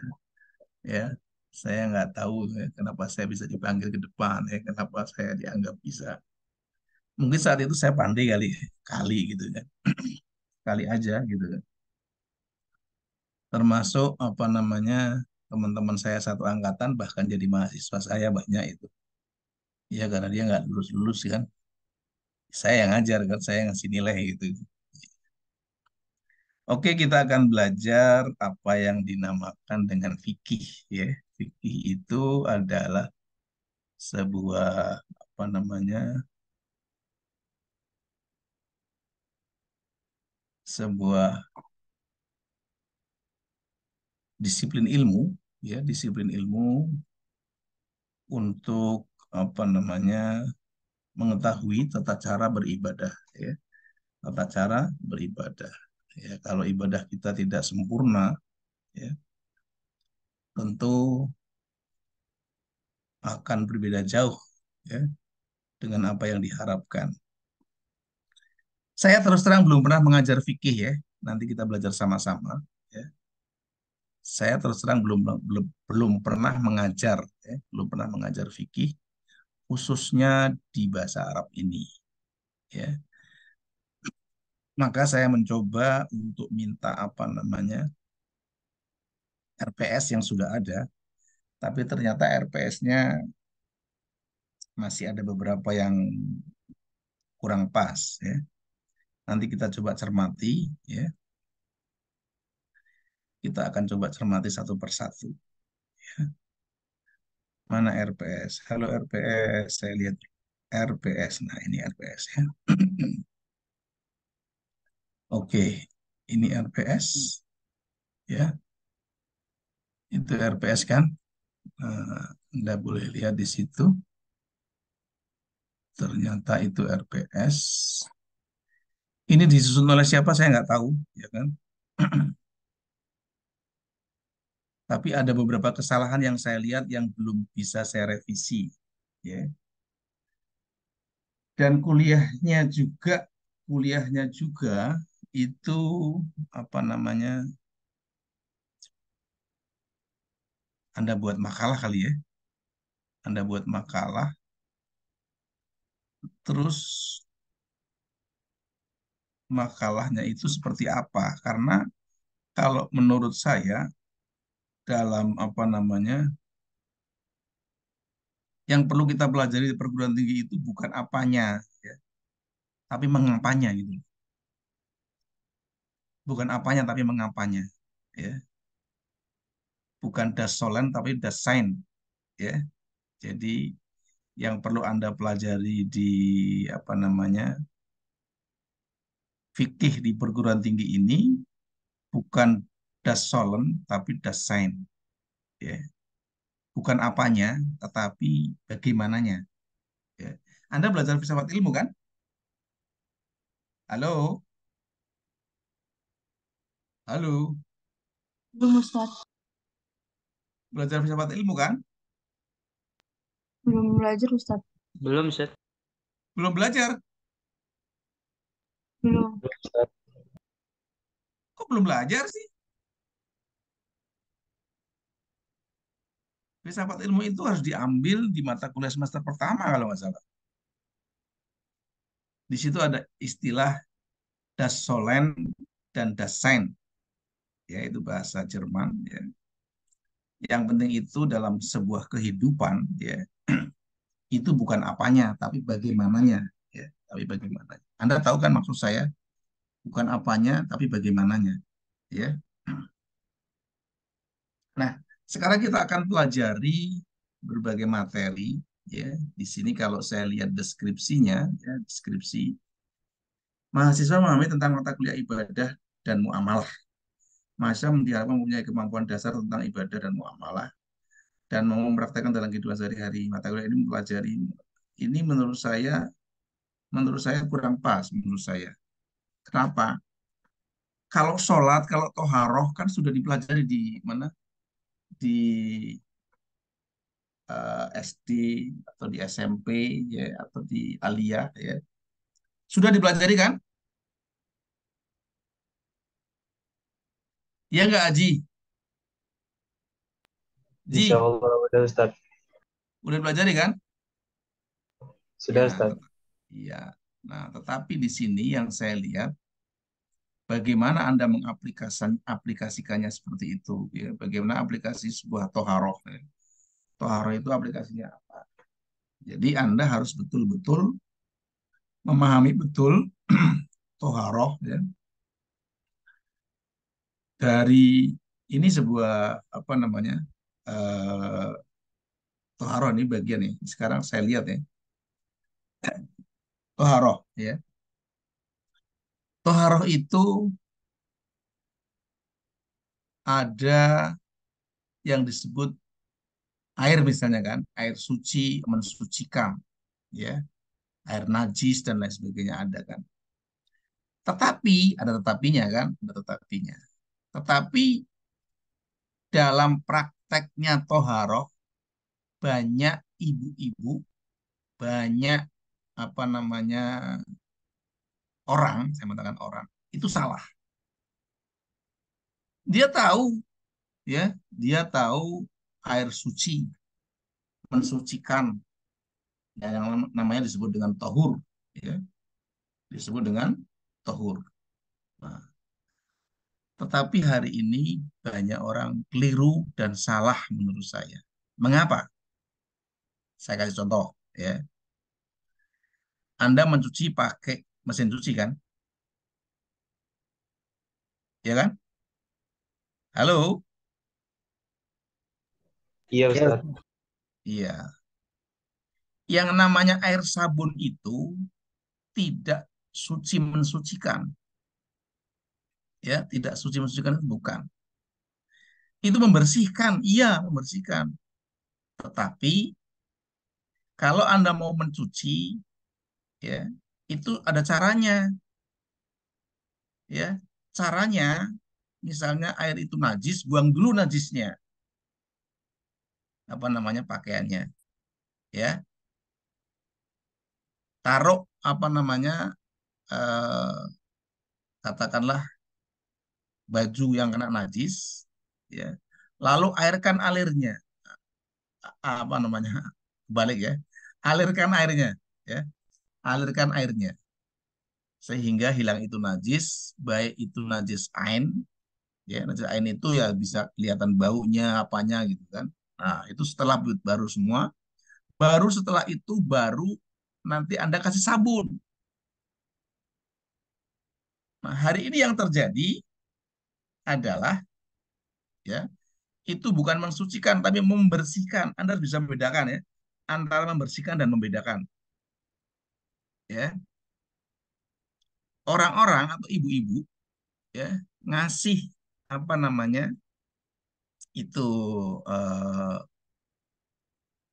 ya, saya nggak tahu, ya, kenapa saya bisa dipanggil ke depan, ya, kenapa saya dianggap bisa. Mungkin saat itu saya pandai kali, kali gitu kan, kali aja gitu kan. Termasuk apa namanya teman-teman saya satu angkatan bahkan jadi mahasiswa saya banyak itu. Ya karena dia nggak lulus-lulus kan, saya yang ngajar kan, saya yang ngasih nilai gitu. Oke, kita akan belajar apa yang dinamakan dengan fikih, ya. Fikih itu adalah sebuah apa namanya? Sebuah disiplin ilmu, ya, disiplin ilmu untuk apa namanya? Mengetahui tata cara beribadah, ya. Tata cara beribadah. Ya, kalau ibadah kita tidak sempurna, ya, tentu akan berbeda jauh, ya, dengan apa yang diharapkan. Saya terus terang belum pernah mengajar fikih, ya. Nanti kita belajar sama-sama, ya. Saya terus terang belum pernah mengajar, ya, belum pernah mengajar fikih khususnya di bahasa Arab ini, ya. Maka saya mencoba untuk minta apa namanya RPS yang sudah ada, tapi ternyata RPS-nya masih ada beberapa yang kurang pas, ya. Nanti kita coba cermati, ya. Kita akan coba cermati satu persatu. Mana RPS? Halo RPS, saya lihat RPS. Nah, ini RPS ya. Oke, ini RPS ya. Itu RPS kan? Anda boleh lihat di situ. Ternyata itu RPS. Ini disusun oleh siapa saya nggak tahu, ya kan? Tapi ada beberapa kesalahan yang saya lihat yang belum bisa saya revisi, ya. Dan kuliahnya juga itu apa namanya? Anda buat makalah kali ya. Anda buat makalah, terus makalahnya itu seperti apa? Karena kalau menurut saya dalam apa namanya, yang perlu kita pelajari di perguruan tinggi itu bukan apanya, ya, tapi mengapanya gitu. Bukan apanya tapi mengapanya, ya. Bukan das solen tapi das sein, ya. Jadi yang perlu Anda pelajari di apa namanya fikih di perguruan tinggi ini bukan das solen tapi das sein, ya. Bukan apanya, tetapi bagaimananya. Ya. Anda belajar filsafat ilmu kan? Halo, halo, Belum Ustadz. belajar filsafat ilmu kan? Belum belajar Ustadz. Belum, Ustaz. Belum belajar. Belum. Ustaz. belum belajar sih? Filsafat ilmu itu harus diambil di mata kuliah semester pertama kalau nggak salah. Di situ ada istilah Das Sollen dan Das Sein, yaitu bahasa Jerman. Ya. Yang penting itu dalam sebuah kehidupan, ya, itu bukan apanya, tapi bagaimananya. Ya, tapi bagaimana? Anda tahu kan maksud saya? Bukan apanya, tapi bagaimananya. Ya. Nah, sekarang kita akan pelajari berbagai materi. Ya, di sini kalau saya lihat deskripsinya, ya, deskripsi mahasiswa memahami tentang mata kuliah ibadah dan muamalah. Mahasiswa diharapkan mempunyai kemampuan dasar tentang ibadah dan muamalah dan mau mempraktekkan dalam kehidupan sehari-hari. Mata kuliah ini mempelajari ini menurut saya kurang pas menurut saya. Kenapa? Kalau sholat, kalau toharoh kan sudah dipelajari di mana? Di SD atau di SMP ya atau di aliyah ya. Sudah dipelajari kan? Ya nggak Aji? Insya Ji, Allah udah Ustadz. udah dipelajari kan? Sudah Ya, Ustadz. iya. Nah, tetapi di sini yang saya lihat bagaimana Anda mengaplikasikannya seperti itu ya. Bagaimana aplikasi sebuah toharoh ya. Toharoh itu aplikasinya apa? Jadi Anda harus betul-betul memahami betul toharoh ya. Dari ini sebuah apa namanya? eh Toharoh ini bagian nih. Sekarang saya lihat ya. Toharoh ya. Toharoh itu ada yang disebut air misalnya kan, air suci mensucikan ya, air najis dan lain sebagainya ada kan. Tetapi ada tetapinya kan, ada tetapinya. Tetapi dalam prakteknya toharoh banyak ibu-ibu, banyak apa namanya orang, saya mengatakan orang itu salah. Dia tahu ya, dia tahu air suci mensucikan ya, yang namanya disebut dengan tohur ya, disebut dengan tohur. Nah, tetapi hari ini banyak orang keliru dan salah menurut saya. Mengapa? Saya kasih contoh ya. Anda mencuci pakai mesin cuci kan? Ya kan? Halo? Iya Ya, Ustadz. Iya. Yang namanya air sabun itu tidak suci mensucikan. Ya, tidak suci mensucikan itu bukan. Itu membersihkan, iya membersihkan. Tetapi kalau Anda mau mencuci, ya, itu ada caranya, ya. Caranya, misalnya air itu najis, buang dulu najisnya, apa namanya pakaiannya, ya. Taruh apa namanya, eh, katakanlah baju yang kena najis, ya. Lalu airkan alirnya, apa namanya, balik ya, alirkan airnya, ya, alirkan airnya, sehingga hilang itu najis, baik itu najis ain, ya, najis ain itu ya bisa kelihatan baunya, apanya gitu kan. Nah, itu setelah baru semua, baru setelah itu baru nanti Anda kasih sabun. Nah, hari ini yang terjadi adalah ya, itu bukan mensucikan tapi membersihkan. Anda bisa membedakan ya antara membersihkan dan membedakan. Ya, orang-orang atau ibu-ibu ya ngasih apa namanya itu eh,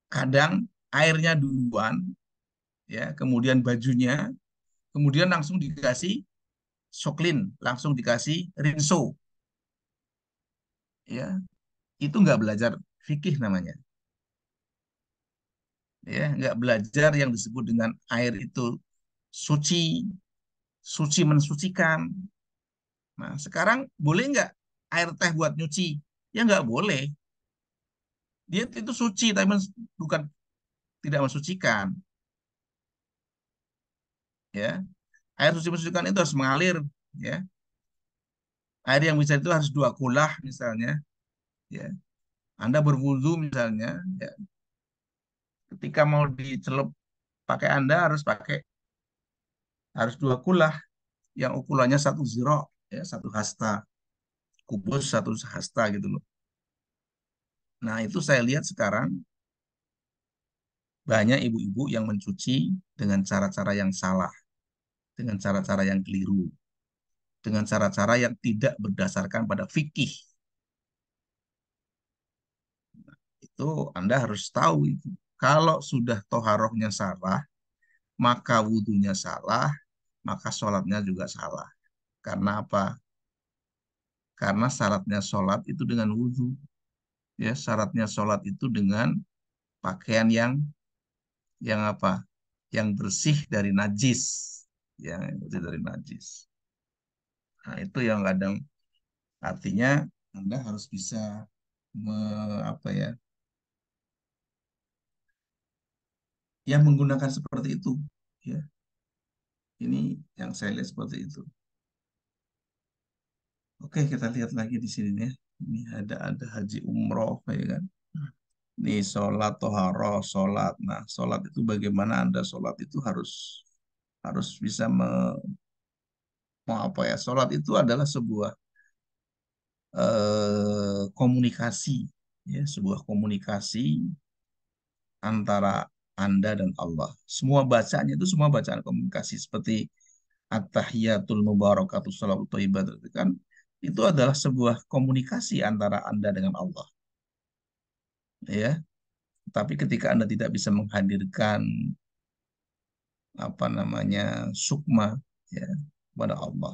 kadang airnya duluan ya, kemudian bajunya, kemudian langsung dikasih soklin, langsung dikasih rinso ya. Itu nggak belajar fikih namanya. Ya, nggak belajar yang disebut dengan air itu suci, suci mensucikan. Nah, sekarang boleh nggak air teh buat nyuci? Ya nggak boleh. Dia itu suci, tapi bukan tidak mensucikan. Ya, air suci mensucikan itu harus mengalir. Ya, air yang bisa itu harus 2 kulah misalnya. Ya, Anda berwudu misalnya. Ya, ketika mau dicelup pakai Anda harus 2 kulah yang ukurannya 1 ziro, ya 1 hasta, kubus 1 hasta gitu loh. Nah, itu saya lihat sekarang banyak ibu-ibu yang mencuci dengan cara-cara yang salah, dengan cara-cara yang keliru, dengan cara-cara yang tidak berdasarkan pada fikih. Itu Anda harus tahu itu. Kalau sudah toharohnya salah, maka wudhunya salah, maka sholatnya juga salah. Karena apa? Karena syaratnya sholat itu dengan wudhu. Ya, syaratnya sholat itu dengan pakaian yang apa? Yang bersih dari najis. Yang bersih dari najis. Nah, itu yang kadang artinya Anda harus bisa apa ya? Yang menggunakan seperti itu, ya. Ini yang saya lihat seperti itu. Oke, kita lihat lagi di sini nih. Ini ada haji umroh, ya kan? Ini sholat toharoh, sholat. Nah, sholat itu bagaimana Anda sholat itu harus harus bisa mau apa ya? Sholat itu adalah sebuah komunikasi, ya, sebuah komunikasi antara Anda dan Allah. Semua bacaannya itu semua bacaan komunikasi seperti At-tahiyatul mubarakatus shalawat thayyibat itu kan itu adalah sebuah komunikasi antara Anda dengan Allah, ya. Tapi ketika Anda tidak bisa menghadirkan apa namanya sukma, ya, kepada Allah.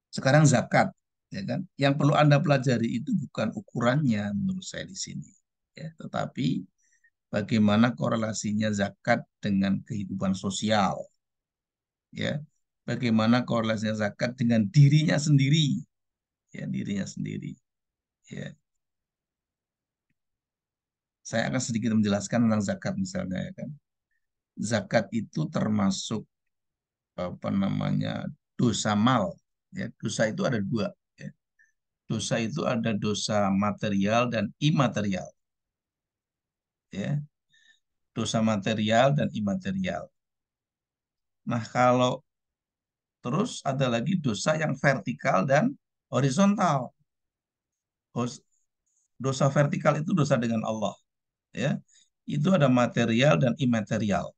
Sekarang zakat, ya kan? Yang perlu Anda pelajari itu bukan ukurannya menurut saya di sini, ya, tetapi bagaimana korelasinya zakat dengan kehidupan sosial, ya. Bagaimana korelasinya zakat dengan dirinya sendiri, ya, dirinya sendiri, ya. Saya akan sedikit menjelaskan tentang zakat misalnya, ya kan. Zakat itu termasuk apa namanya dosa mal, ya. Dosa itu ada dua, ya. Dosa itu ada dosa material dan imaterial, ya. Dosa material dan imaterial. Nah, kalau terus ada lagi dosa yang vertikal dan horizontal. Dosa vertikal itu dosa dengan Allah, ya. Itu ada material dan imaterial.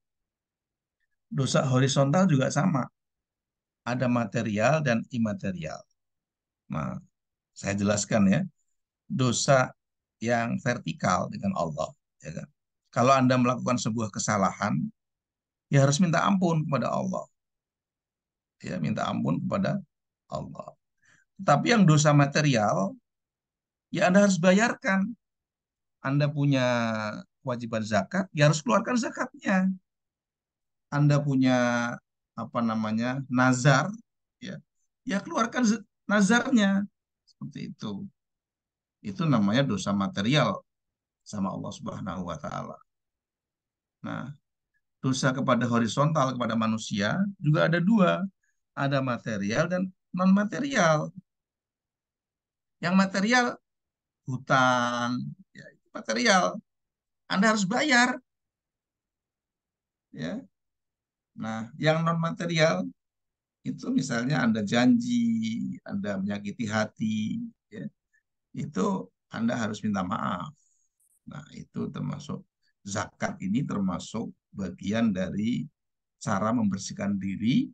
Dosa horizontal juga sama, ada material dan imaterial. Nah, saya jelaskan ya. Dosa yang vertikal dengan Allah, ya kan. Kalau Anda melakukan sebuah kesalahan, ya harus minta ampun kepada Allah. Ya, minta ampun kepada Allah. Tapi yang dosa material, ya Anda harus bayarkan. Anda punya kewajiban zakat, ya harus keluarkan zakatnya. Anda punya apa namanya nazar, ya, ya keluarkan nazarnya seperti itu. Itu namanya dosa material sama Allah Subhanahu Wa Taala. Nah, dosa kepada horizontal kepada manusia juga ada dua, ada material dan non material. Yang material hutang, ya, itu material. Anda harus bayar, ya. Nah, yang non material itu misalnya Anda janji, Anda menyakiti hati, ya, itu Anda harus minta maaf. Nah, itu termasuk zakat ini termasuk bagian dari cara membersihkan diri,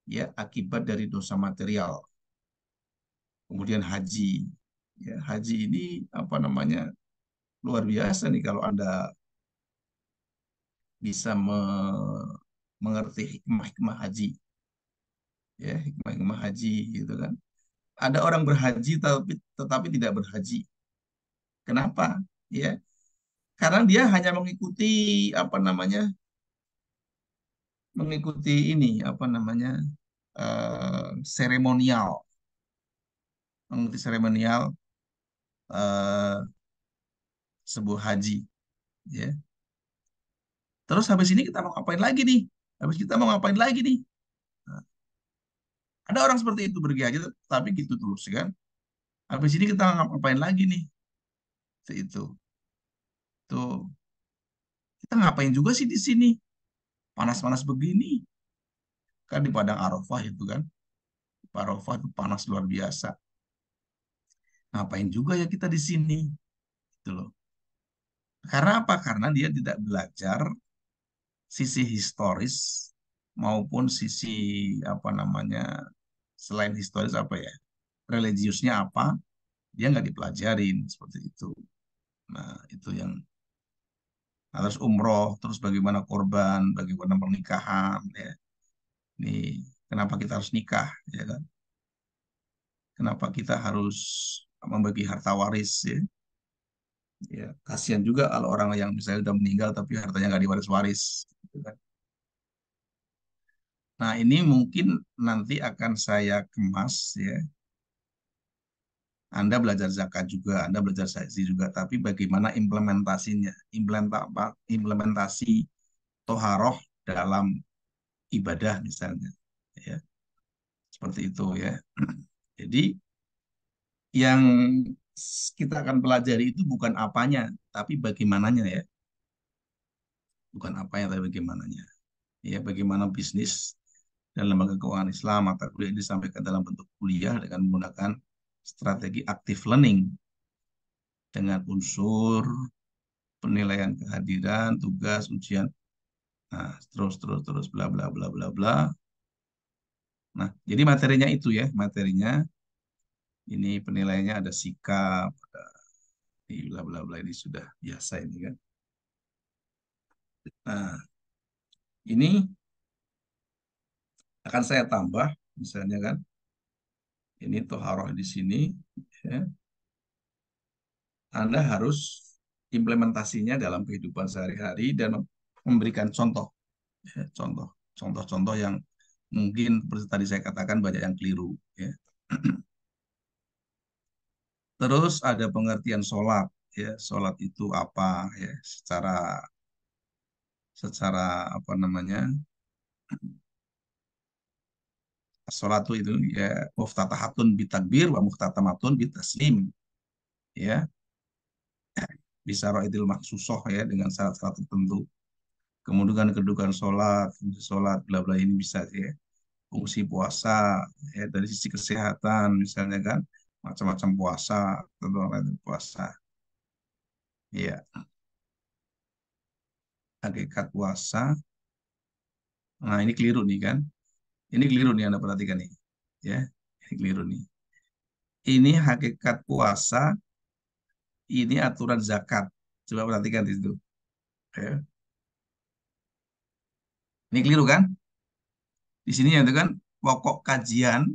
ya, akibat dari dosa material. Kemudian haji, ya, haji ini apa namanya luar biasa nih kalau Anda bisa mengerti hikmah-hikmah haji, ya, hikmah-hikmah haji gitu kan. Ada orang berhaji tetapi tidak berhaji. Kenapa? Ya, karena dia hanya mengikuti apa namanya? Mengikuti ini apa namanya? seremonial, mengerti seremonial eh, sebuah haji, ya. Terus habis ini kita mau ngapain lagi nih? Habis kita mau ngapain lagi nih? Nah, ada orang seperti itu pergi haji, tapi gitu terus kan. Habis ini kita ngapain lagi nih? Itu. Tuh, kita ngapain juga sih di sini? Panas-panas begini. Kan di Padang Arafah itu kan. Arafah itu panas luar biasa. Ngapain juga ya kita di sini? Gitu loh. Karena apa? Karena dia tidak belajar sisi historis maupun sisi apa namanya, selain historis apa ya, religiusnya apa, dia nggak dipelajarin seperti itu. Nah, itu yang harus umroh, terus bagaimana korban, bagaimana pernikahan, ya. Ini kenapa kita harus nikah, ya kan? Kenapa kita harus membagi harta waris, ya? Ya, kasihan juga kalau orang yang misalnya udah meninggal tapi hartanya nggak diwaris-waris, gitu kan. Nah, ini mungkin nanti akan saya kemas, ya. Anda belajar zakat juga, Anda belajar saksi juga, tapi bagaimana implementasinya, implementasi toharoh dalam ibadah misalnya, ya, seperti itu ya. Jadi yang kita akan pelajari itu bukan apanya, tapi bagaimananya ya, bukan apanya tapi bagaimananya, ya, bagaimana bisnis dan lembaga keuangan Islam mata kuliah ini disampaikan dalam bentuk kuliah dengan menggunakan strategi active learning dengan unsur penilaian kehadiran, tugas, ujian, nah terus bla bla bla bla bla. Nah, jadi materinya itu ya, materinya ini penilaiannya ada sikap, ada bla bla bla, ini sudah biasa ini kan. Nah, ini akan saya tambah misalnya kan, ini toharoh di sini, ya. Anda harus implementasinya dalam kehidupan sehari-hari dan memberikan contoh, ya, contoh-contoh yang mungkin seperti tadi saya katakan banyak yang keliru, ya. Terus ada pengertian sholat, ya, sholat itu apa, ya, secara secara apa namanya, sholatu itu ya muftatahatun bitakbir wa muftatamatun bitaslim, ya, bisa roidil maksusoh ya dengan syarat-syarat tertentu. Kemudian kedudukan sholat, fungsi sholat, bla bla ini bisa ya. Fungsi puasa ya dari sisi kesehatan misalnya kan, macam-macam puasa, tentuan puasa. Ya, hakikat puasa. Nah, ini keliru nih kan. Ini keliru nih Anda perhatikan nih. Ya, ini keliru nih. Ini hakikat puasa, ini aturan zakat. Coba perhatikan di situ. Ya. Ini keliru kan? Di sini itu kan pokok kajian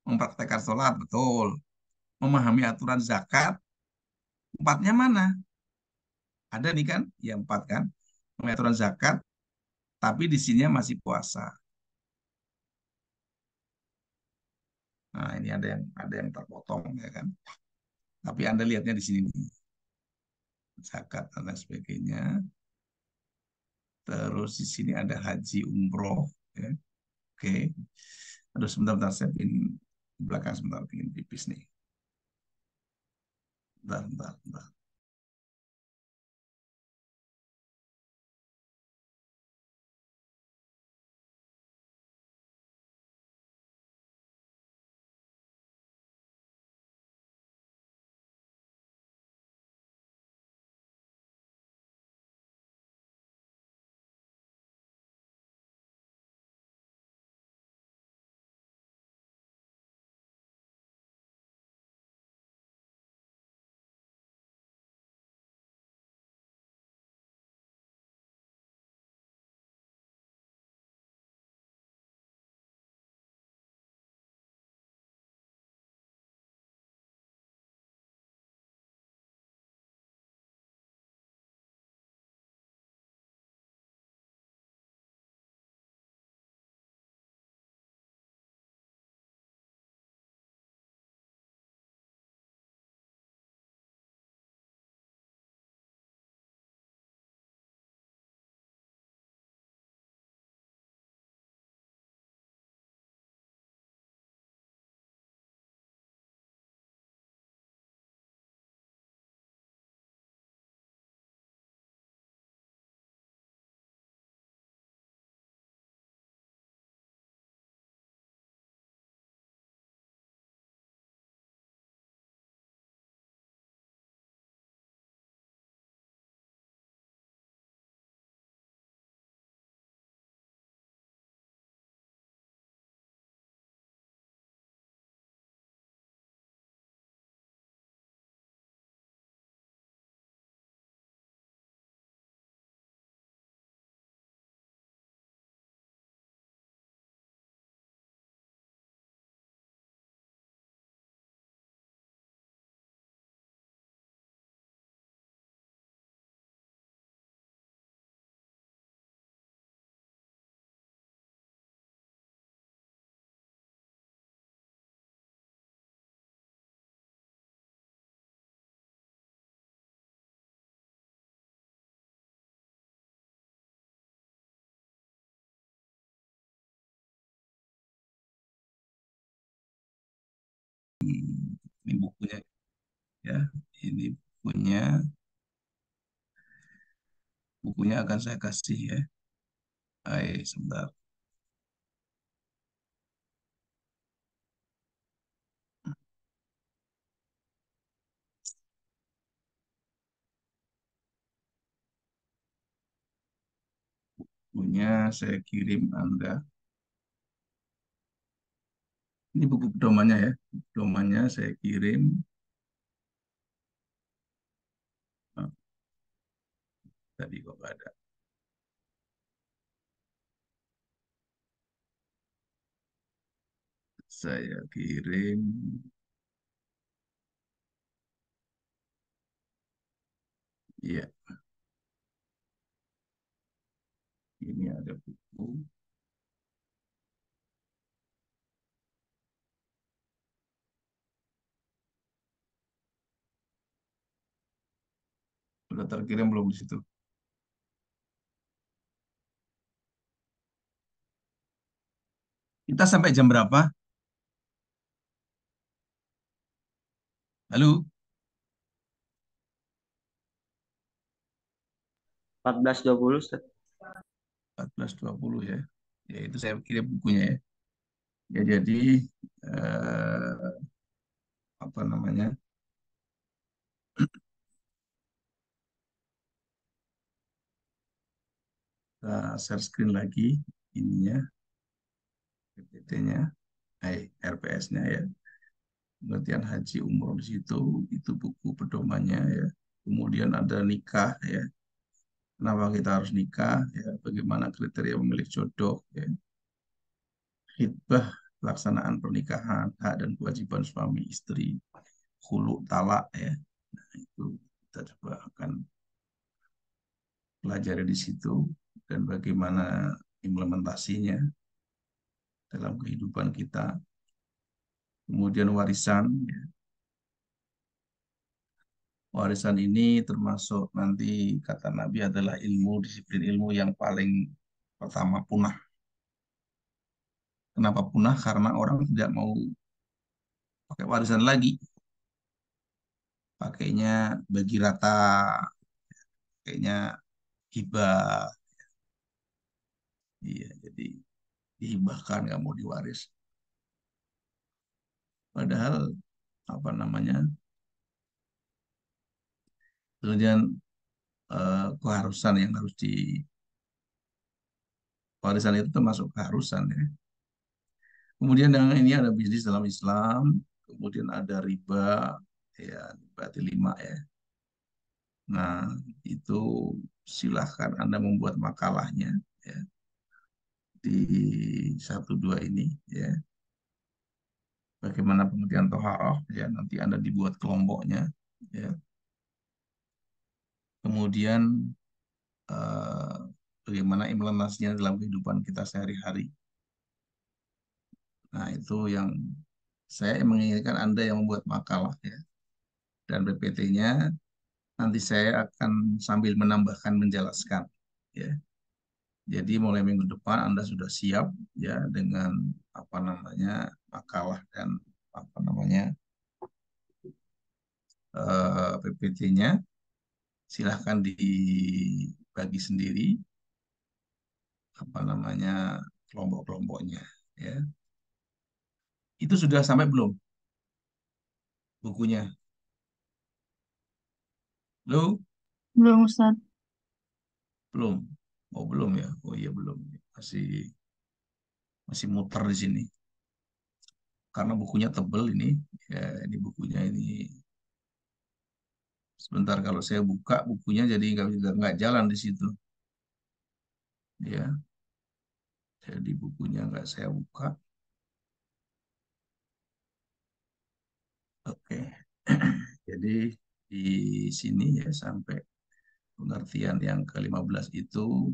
mempraktekkan sholat, betul. Memahami aturan zakat, empatnya mana? Ada nih kan, ya empat kan. Memahami aturan zakat, tapi di sini masih puasa. Nah, ini ada yang terpotong ya kan. Tapi Anda lihatnya di sini nih. Zakat dan lain sebagainya. Terus di sini ada haji umroh ya. Oke. Aduh, sebentar saya pin belakang sebentar, pingin pipis nih. Bentar. Ini bukunya ya. Ini bukunya. Bukunya akan saya kasih ya. Hai, sebentar. Bukunya saya kirim Anda. Ini buku pedomannya ya. Pedomannya saya kirim. Nah, tadi kok nggak ada. Saya kirim. Iya, ini ada buku. Sudah terkirim belum di situ? Kita sampai jam berapa? Halo? 14.20 Ustaz. 14.20 ya. Ya itu saya kirim bukunya ya. Ya jadi eh, apa namanya? Kita share screen lagi ininya, PPT-nya, RPS-nya ya. Pengertian haji umroh di situ, itu buku pedomannya ya. Kemudian ada nikah ya. Kenapa kita harus nikah ya? Bagaimana kriteria memilih jodoh ya. Khidbah pelaksanaan pernikahan, hak dan kewajiban suami istri, hulu talak ya. Nah, itu kita coba akan pelajari di situ dan bagaimana implementasinya dalam kehidupan kita. Kemudian warisan ya. Warisan ini termasuk nanti kata Nabi adalah ilmu, disiplin ilmu yang paling pertama punah. Kenapa punah? Karena orang tidak mau pakai warisan lagi. Pakainya bagi rata, pakainya hibah. Iya, jadi dihibahkan, nggak mau diwaris. Padahal apa namanya? Kemudian keharusan yang harus di warisan itu termasuk keharusan ya. Kemudian yang ini ada bisnis dalam Islam, kemudian ada riba, ya berarti 5 ya. Nah, itu silahkan Anda membuat makalahnya ya, di 1 2 ini ya. Bagaimana pengertian toharoh ya, nanti Anda dibuat kelompoknya ya. Kemudian eh, bagaimana implementasinya dalam kehidupan kita sehari-hari. Nah, itu yang saya menginginkan Anda yang membuat makalah ya. Dan PPT-nya nanti saya akan sambil menambahkan menjelaskan ya. Jadi mulai minggu depan Anda sudah siap ya dengan apa namanya makalah dan apa namanya PPT-nya. Silahkan dibagi sendiri apa namanya kelompok-kelompoknya ya. Itu sudah sampai belum bukunya? Lo Belum Ustaz. belum? Oh belum ya? Oh iya belum. Masih masih muter di sini. Karena bukunya tebel ini. Ya, ini bukunya ini. Sebentar kalau saya buka bukunya jadi nggak jalan di situ. Ya, jadi bukunya nggak saya buka. Oke. Jadi di sini ya sampai pengertian yang ke-15 itu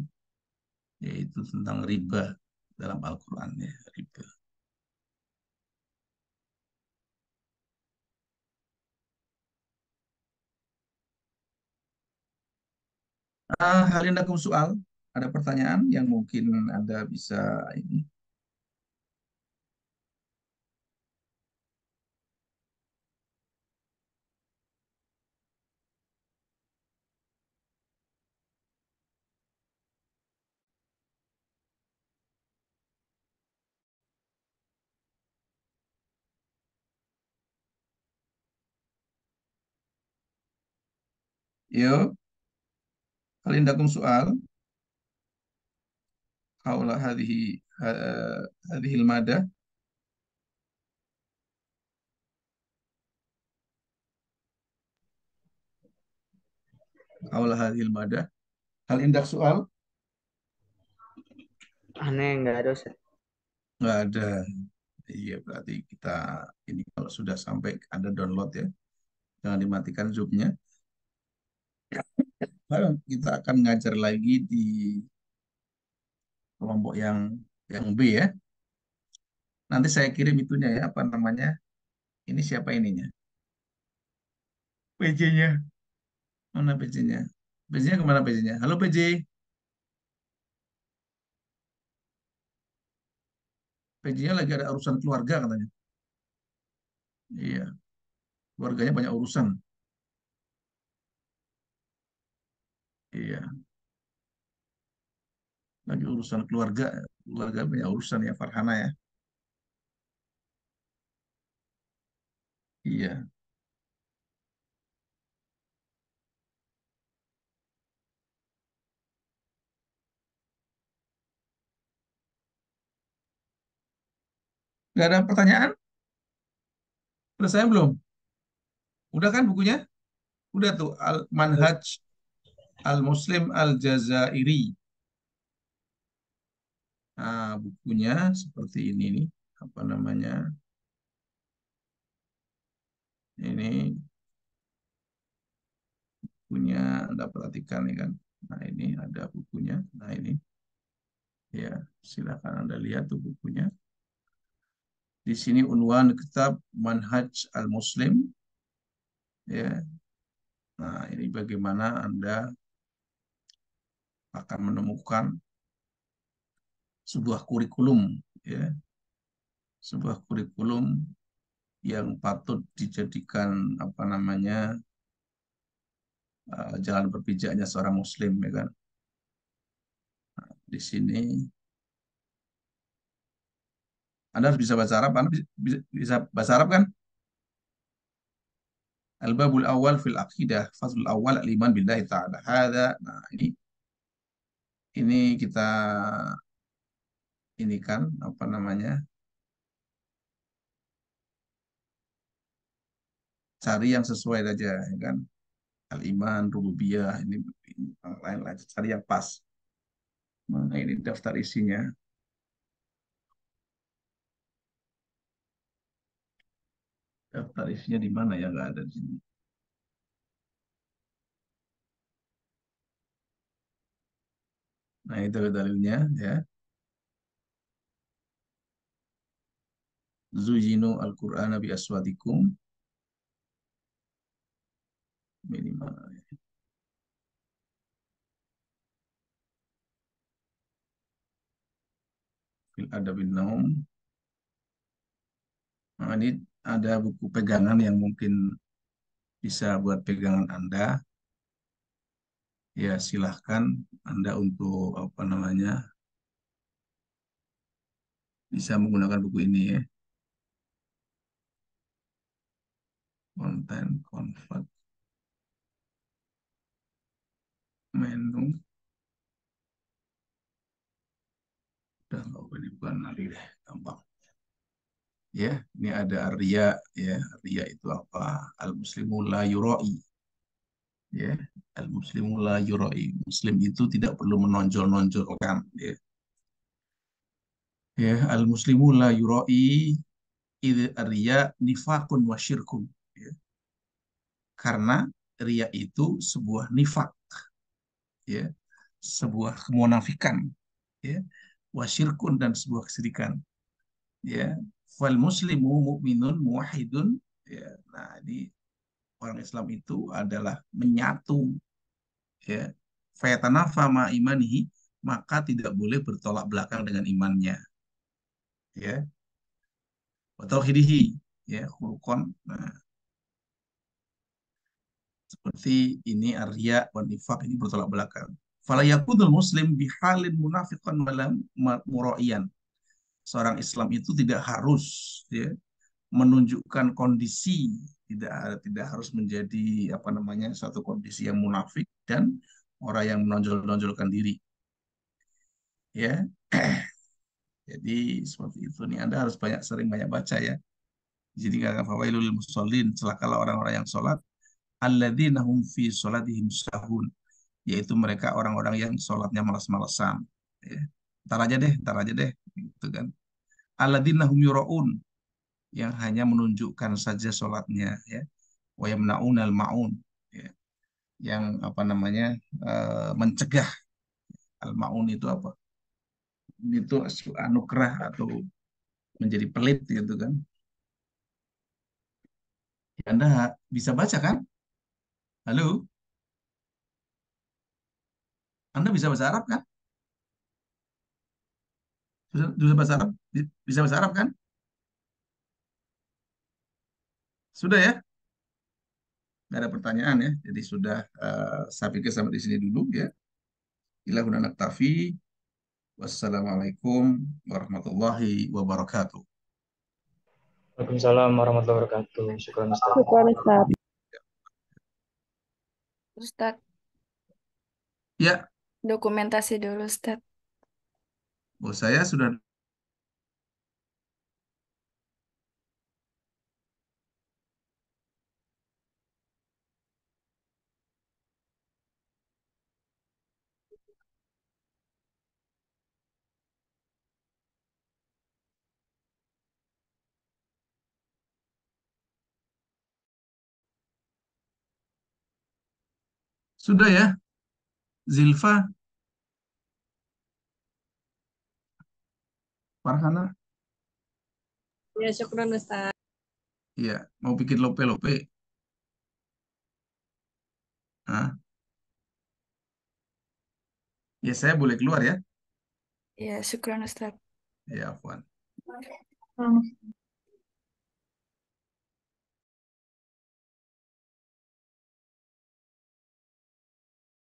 yaitu tentang riba dalam Al-Qur'an ya, riba. Hal ini soal, ada pertanyaan yang mungkin Anda bisa ini. Yo, hal indakum soal haula hadhil mada. Haula hadhil mada. Hal indak soal? Aneh nggak ada Ustaz. Nggak ada. Iya, berarti kita ini kalau sudah sampai ada download ya, jangan dimatikan Zoom-nya. Lalu kita akan ngajar lagi di kelompok yang B ya. Nanti saya kirim itunya ya, apa namanya? Ini siapa ininya? PJ-nya. Mana PJ-nya? PJ-nya kemana PJ-nya? Halo PJ. PJ-nya lagi ada urusan keluarga katanya. Iya, keluarganya banyak urusan. Iya, lagi urusan keluarga. Keluarga banyak urusan ya Farhana ya. Iya, nggak ada pertanyaan? Selesai belum? Udah kan bukunya? Udah tuh Manhaj Al-Muslim Al-Jazairi. Nah, bukunya seperti ini nih. Apa namanya? Ini bukunya Anda perhatikan nih kan. Nah, ini ada bukunya. Nah, ini ya, silakan Anda lihat tuh bukunya. Di sini unwan kitab Manhaj Al-Muslim ya. Nah, ini bagaimana Anda akan menemukan sebuah kurikulum ya, sebuah kurikulum yang patut dijadikan apa namanya jalan berpijaknya seorang muslim ya kan. Di sini Anda harus bisa bahasa Arab, Anda bisa bahasa Arab kan? Al-babul awal fil aqidah, faslul awal al-iman billahi ta'ala. Nah, ini kita ini kan apa namanya? Cari yang sesuai saja ya kan. Al-iman, rububiyah, ini lain-lain, cari yang pas. Mana ini daftar isinya? Daftar isinya di mana ya? Nggak ada di sini. Nah, itu dalilnya ya. Zuyinu al-Qur'ana bi aswadikum minimal fil adabin naum. Nah, ini ada buku pegangan yang mungkin bisa buat pegangan Anda. Ya, silahkan Anda untuk apa namanya bisa menggunakan buku ini ya. Konten convert menu. Udah nggak ini bukan nanti deh, gampang. Ya, ini ada Arya ya. Arya itu apa? Al-muslimu la yura'i. Ya, al-muslimu la yura'i. Muslim itu tidak perlu menonjol-nonjolkan ya. Ya, al-muslimu la yura'i id arya nifakun wa syirkun ya. Karena ria itu sebuah nifak ya, sebuah kemunafikan ya, wa syirkun dan sebuah kesyirikan ya. Fal muslimu mu'minun muwahhidun ya. Nah, ini orang Islam itu adalah menyatu ya. Fayatanafa ma imanihi, maka tidak boleh bertolak belakang dengan imannya ya. Wa tauhidihi ya, khulqan. Nah, seperti ini arya wa nifaq ini bertolak belakang. Fala yakudul muslim bihalin munafiqan malam muraiyan. Seorang Islam itu tidak harus ya, menunjukkan kondisi tidak harus menjadi apa namanya satu kondisi yang munafik dan orang yang menonjol-nonjolkan diri. Ya, jadi seperti itu nih. Anda harus sering banyak baca ya. Jadi kata fawailul musallin, celakalah orang-orang yang sholat, alladzina hum fi sholatihim sahun, yaitu mereka orang-orang yang sholatnya malas-malesan. Ya. Ntar aja deh, gitu kan. Alladzina hum yuraun, yang hanya menunjukkan saja sholatnya, ya. Wa yamnaunal maun, ya. Yang apa namanya mencegah. Al maun itu apa? Itu anugerah atau menjadi pelit gitu kan. Anda bisa baca kan? Halo, Anda bisa bahasa Arab kan? Bisa bahasa Arab? Bisa bahasa Arab kan? Sudah ya? Nggak ada pertanyaan ya. Jadi sudah saya pikir sampai di sini dulu ya. Ilahuna naktafi. Wassalamualaikum warahmatullahi wabarakatuh. Waalaikumsalam warahmatullahi wabarakatuh. Syukran Ustaz. Syukur Ustaz. Ustaz, Ya, dokumentasi dulu Ustaz. saya sudah ya, Zilfa, Farhana. Ya, syukron Ustaz. Iya, mau bikin lope-lope. Hah? Ya, saya boleh keluar ya? Ya, syukran Ustaz. Ya, Afwan. Hmm.